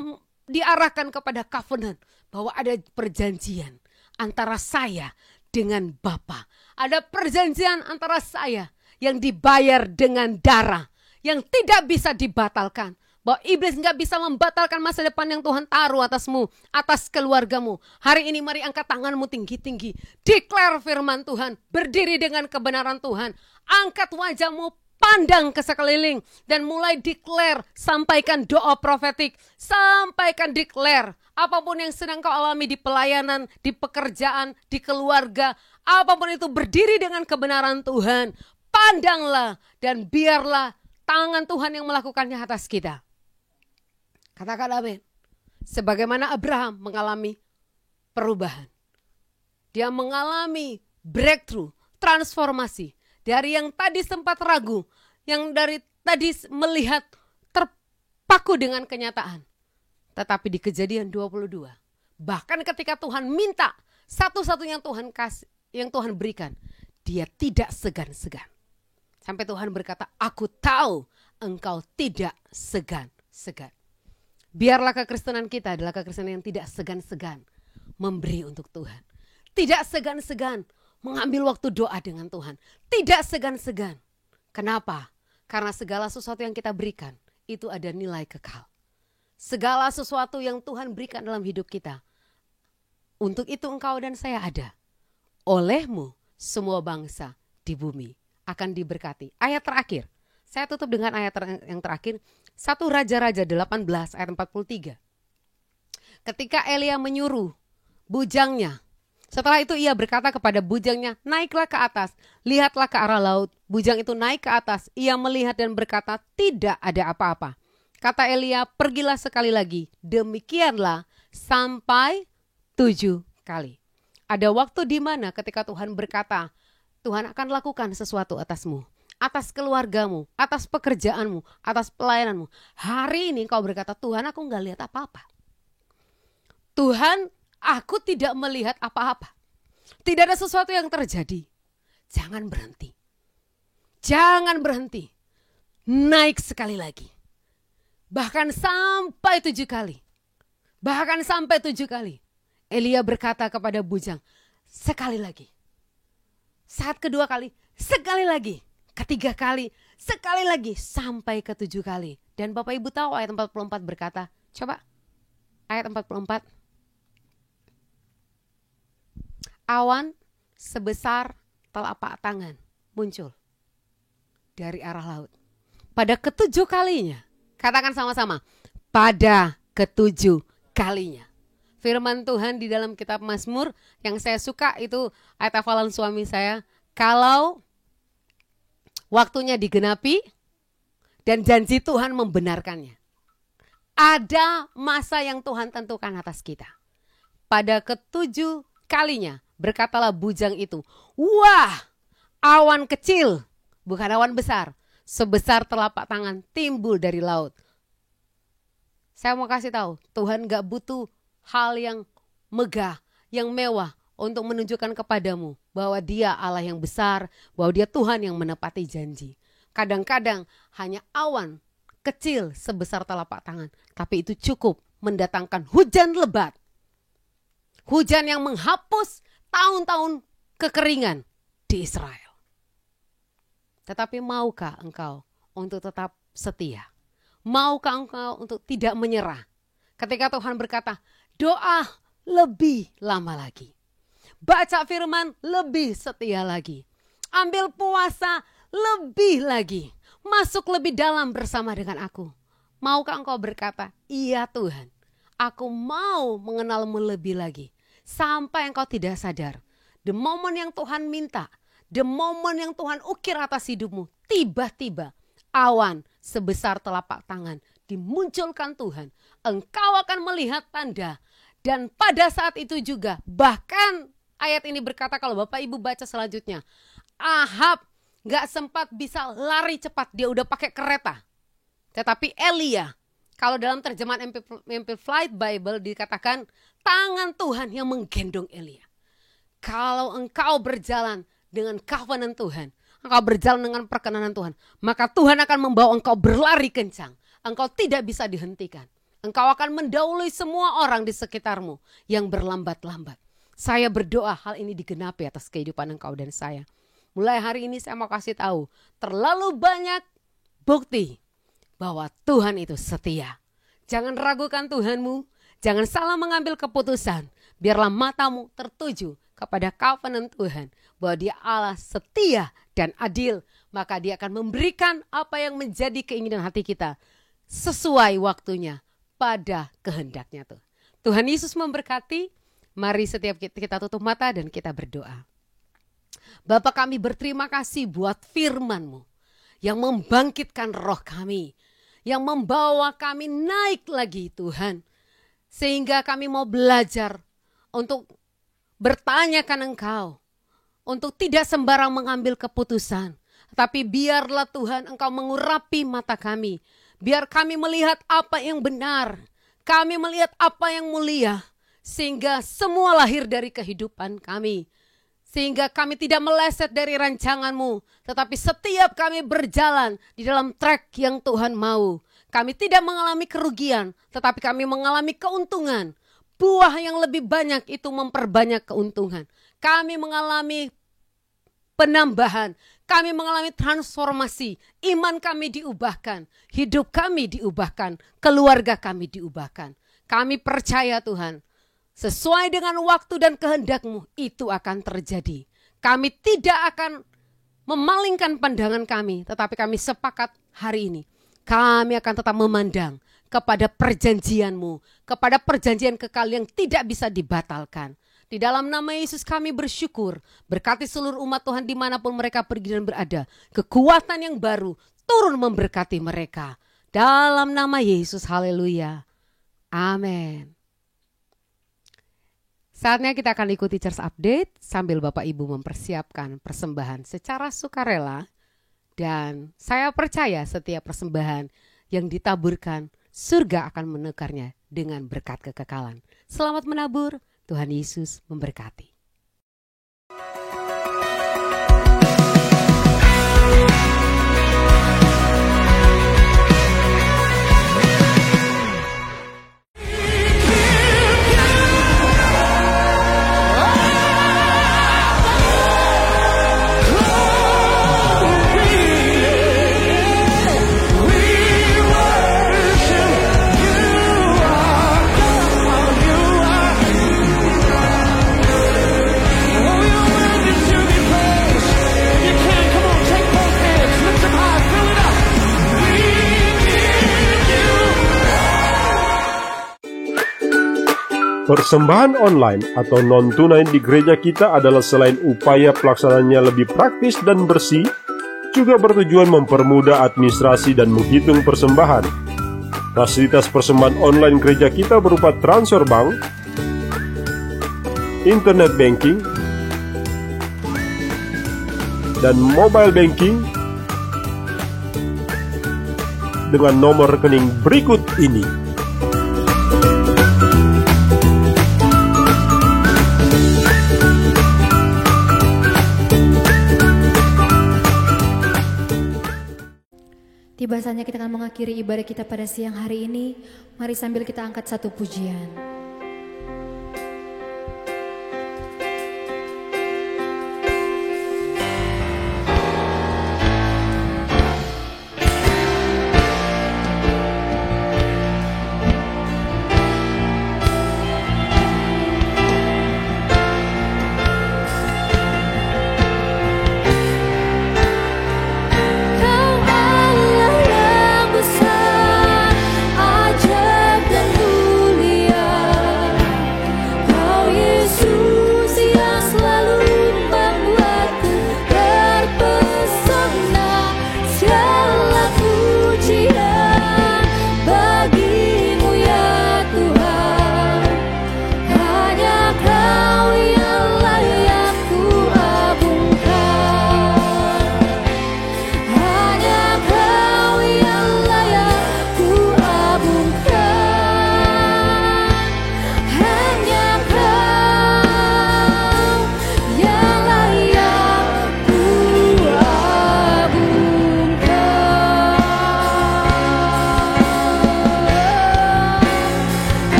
diarahkan kepada covenant. Bahwa ada perjanjian antara saya dengan Bapa. Ada perjanjian antara saya yang dibayar dengan darah. Yang tidak bisa dibatalkan. Bahwa iblis gak bisa membatalkan masa depan yang Tuhan taruh atasmu, atas keluargamu. Hari ini mari angkat tanganmu tinggi-tinggi. Declare firman Tuhan, berdiri dengan kebenaran Tuhan. Angkat wajahmu, pandang ke sekeliling. Dan mulai declare, sampaikan doa profetik. Sampaikan declare, apapun yang sedang kau alami di pelayanan, di pekerjaan, di keluarga. Apapun itu berdiri dengan kebenaran Tuhan. Pandanglah dan biarlah tangan Tuhan yang melakukannya atas kita. Katakan amin. Sebagaimana Abraham mengalami perubahan. Dia mengalami breakthrough, transformasi. Dari yang tadi sempat ragu, yang dari tadi melihat terpaku dengan kenyataan. Tetapi di Kejadian 22, bahkan ketika Tuhan minta satu-satunya yang Tuhan berikan, dia tidak segan-segan. Sampai Tuhan berkata, aku tahu engkau tidak segan-segan. Biarlah kekristenan kita adalah kekristenan yang tidak segan-segan memberi untuk Tuhan. Tidak segan-segan mengambil waktu doa dengan Tuhan. Tidak segan-segan. Kenapa? Karena segala sesuatu yang kita berikan itu ada nilai kekal. segala sesuatu yang Tuhan berikan dalam hidup kita. Untuk itu engkau dan saya ada. Olehmu semua bangsa di bumi akan diberkati. Ayat terakhir. Saya tutup dengan ayat yang terakhir. 1 Raja-Raja 18 ayat 43. Ketika Elia menyuruh bujangnya, setelah itu ia berkata kepada bujangnya, naiklah ke atas, lihatlah ke arah laut. Bujang itu naik ke atas, ia melihat dan berkata, tidak ada apa-apa. Kata Elia, pergilah sekali lagi. Demikianlah sampai 7 kali. Ada waktu di mana ketika Tuhan berkata, Tuhan akan lakukan sesuatu atasmu, atas keluargamu, atas pekerjaanmu, atas pelayananmu. Hari ini kau berkata, Tuhan aku gak lihat apa-apa. Tuhan, aku tidak melihat apa-apa. Tidak ada sesuatu yang terjadi. Jangan berhenti. Jangan berhenti. Naik sekali lagi. Bahkan sampai 7 kali. Bahkan sampai 7 kali. Elia berkata kepada bujang, sekali lagi. Saat kedua kali, sekali lagi. Ketiga kali, sekali lagi. Sampai ke 7 kali. Dan Bapak Ibu tahu ayat 44 berkata, coba ayat 44. Awan sebesar telapak tangan muncul dari arah laut. Pada ketujuh kalinya, katakan sama-sama, pada ketujuh kalinya. Firman Tuhan di dalam kitab Mazmur yang saya suka itu ayat hafalan suami saya. Kalau waktunya digenapi dan janji Tuhan membenarkannya. Ada masa yang Tuhan tentukan atas kita. Pada ketujuh kalinya berkatalah bujang itu, wah awan kecil, bukan awan besar, sebesar telapak tangan timbul dari laut. Saya mau kasih tahu, Tuhan gak butuh hal yang megah, yang mewah untuk menunjukkan kepadamu bahwa Dia Allah yang besar, bahwa Dia Tuhan yang menepati janji. Kadang-kadang hanya awan kecil sebesar telapak tangan, tapi itu cukup mendatangkan hujan lebat. Hujan yang menghapus tahun-tahun kekeringan di Israel. Tetapi maukah engkau untuk tetap setia? Maukah engkau untuk tidak menyerah? Ketika Tuhan berkata, doa lebih lama lagi. Baca firman lebih setia lagi. Ambil puasa lebih lagi. Masuk lebih dalam bersama dengan aku. Maukah engkau berkata, iya Tuhan, aku mau mengenalmu lebih lagi. Sampai engkau tidak sadar. The moment yang Tuhan minta, the moment yang Tuhan ukir atas hidupmu, tiba-tiba awan sebesar telapak tangan dimunculkan Tuhan. Engkau akan melihat tanda. Dan pada saat itu juga, bahkan ayat ini berkata kalau Bapak Ibu baca selanjutnya, Ahab gak sempat bisa lari cepat, dia udah pakai kereta. Tetapi Elia, kalau dalam terjemahan Amplified Bible dikatakan, tangan Tuhan yang menggendong Elia. Kalau engkau berjalan dengan covenant Tuhan, engkau berjalan dengan perkenanan Tuhan, maka Tuhan akan membawa engkau berlari kencang. Engkau tidak bisa dihentikan. Engkau akan mendahului semua orang di sekitarmu yang berlambat-lambat. Saya berdoa hal ini digenapi atas kehidupan engkau dan saya. Mulai hari ini saya mau kasih tahu, terlalu banyak bukti bahwa Tuhan itu setia. Jangan ragukan Tuhanmu, jangan salah mengambil keputusan. Biarlah matamu tertuju kepada covenant Tuhan, bahwa Dia Allah setia dan adil. Maka Dia akan memberikan apa yang menjadi keinginan hati kita sesuai waktunya pada kehendaknya tuh. Tuhan Yesus memberkati. Mari setiap kita tutup mata dan kita berdoa. Bapa, kami berterima kasih buat firman-Mu yang membangkitkan roh kami, yang membawa kami naik lagi Tuhan. Sehingga kami mau belajar untuk bertanyakan Engkau, untuk tidak sembarang mengambil keputusan. Tapi biarlah Tuhan Engkau mengurapi mata kami. Biar kami melihat apa yang benar. Kami melihat apa yang mulia. Sehingga semua lahir dari kehidupan kami. Sehingga kami tidak meleset dari rancangan-Mu. Tetapi setiap kami berjalan di dalam track yang Tuhan mau. Kami tidak mengalami kerugian. Tetapi kami mengalami keuntungan. Buah yang lebih banyak itu memperbanyak keuntungan. Kami mengalami penambahan. Kami mengalami transformasi. Iman kami diubahkan. Hidup kami diubahkan. Keluarga kami diubahkan. Kami percaya Tuhan, sesuai dengan waktu dan kehendak-Mu itu akan terjadi. Kami tidak akan memalingkan pandangan kami, tetapi kami sepakat hari ini. Kami akan tetap memandang kepada perjanjian-Mu, kepada perjanjian kekal yang tidak bisa dibatalkan. Di dalam nama Yesus kami bersyukur. Berkati seluruh umat Tuhan dimanapun mereka pergi dan berada. Kekuatan yang baru turun memberkati mereka. Dalam nama Yesus, haleluya. Amin. Saatnya kita akan ikuti Church Update sambil Bapak Ibu mempersiapkan persembahan secara sukarela. Dan saya percaya setiap persembahan yang ditaburkan, surga akan menukarnya dengan berkat kekekalan. Selamat menabur. Tuhan Yesus memberkati. Persembahan online atau non-tunai di gereja kita adalah selain upaya pelaksanaannya lebih praktis dan bersih, juga bertujuan mempermudah administrasi dan menghitung persembahan. Fasilitas persembahan online gereja kita berupa transfer bank, internet banking, dan mobile banking dengan nomor rekening berikut ini. Tiba saatnya kita akan mengakhiri ibadah kita pada siang hari ini. Mari sambil kita angkat satu pujian.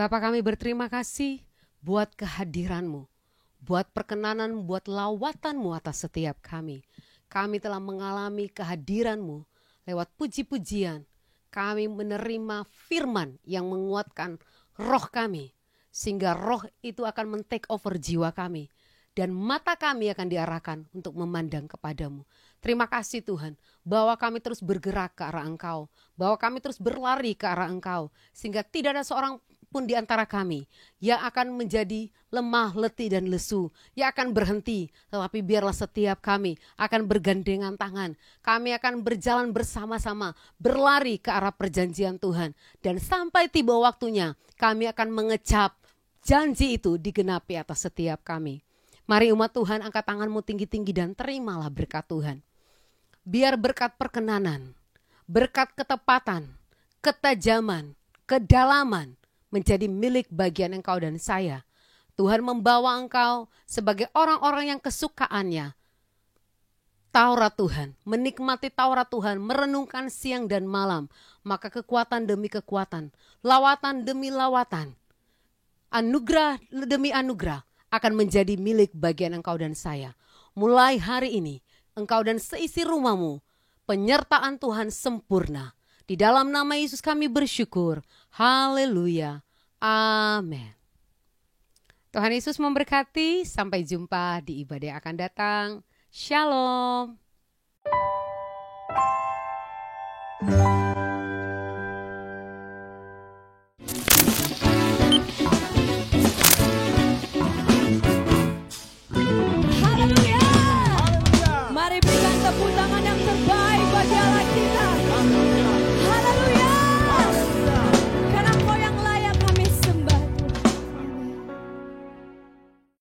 Bapa, kami berterima kasih buat kehadiran-Mu, buat perkenanan, buat lawatan-Mu atas setiap kami. Kami telah mengalami kehadiran-Mu lewat puji-pujian. Kami menerima firman yang menguatkan roh kami, sehingga roh itu akan men-take over jiwa kami. Dan mata kami akan diarahkan untuk memandang kepadamu. Terima kasih Tuhan, bahwa kami terus bergerak ke arah Engkau, bahwa kami terus berlari ke arah Engkau, sehingga tidak ada seorang pun di antara kami yang akan menjadi lemah, letih dan lesu, yang akan berhenti, tetapi biarlah setiap kami akan bergandengan tangan. Kami akan berjalan bersama-sama, berlari ke arah perjanjian Tuhan, dan sampai tiba waktunya kami akan mengecap janji itu digenapi atas setiap kami. Mari umat Tuhan, angkat tanganmu tinggi-tinggi dan terimalah berkat Tuhan. Biar berkat perkenanan, berkat ketepatan, ketajaman, kedalaman menjadi milik bagian engkau dan saya. Tuhan membawa engkau sebagai orang-orang yang kesukaannya Taurat Tuhan, menikmati Taurat Tuhan, merenungkan siang dan malam, maka kekuatan demi kekuatan, lawatan demi lawatan, anugerah demi anugerah akan menjadi milik bagian engkau dan saya. Mulai hari ini, engkau dan seisi rumahmu, penyertaan Tuhan sempurna. Di dalam nama Yesus kami bersyukur. Haleluya. Amin. Tuhan Yesus memberkati. Sampai jumpa di ibadah yang akan datang. Shalom.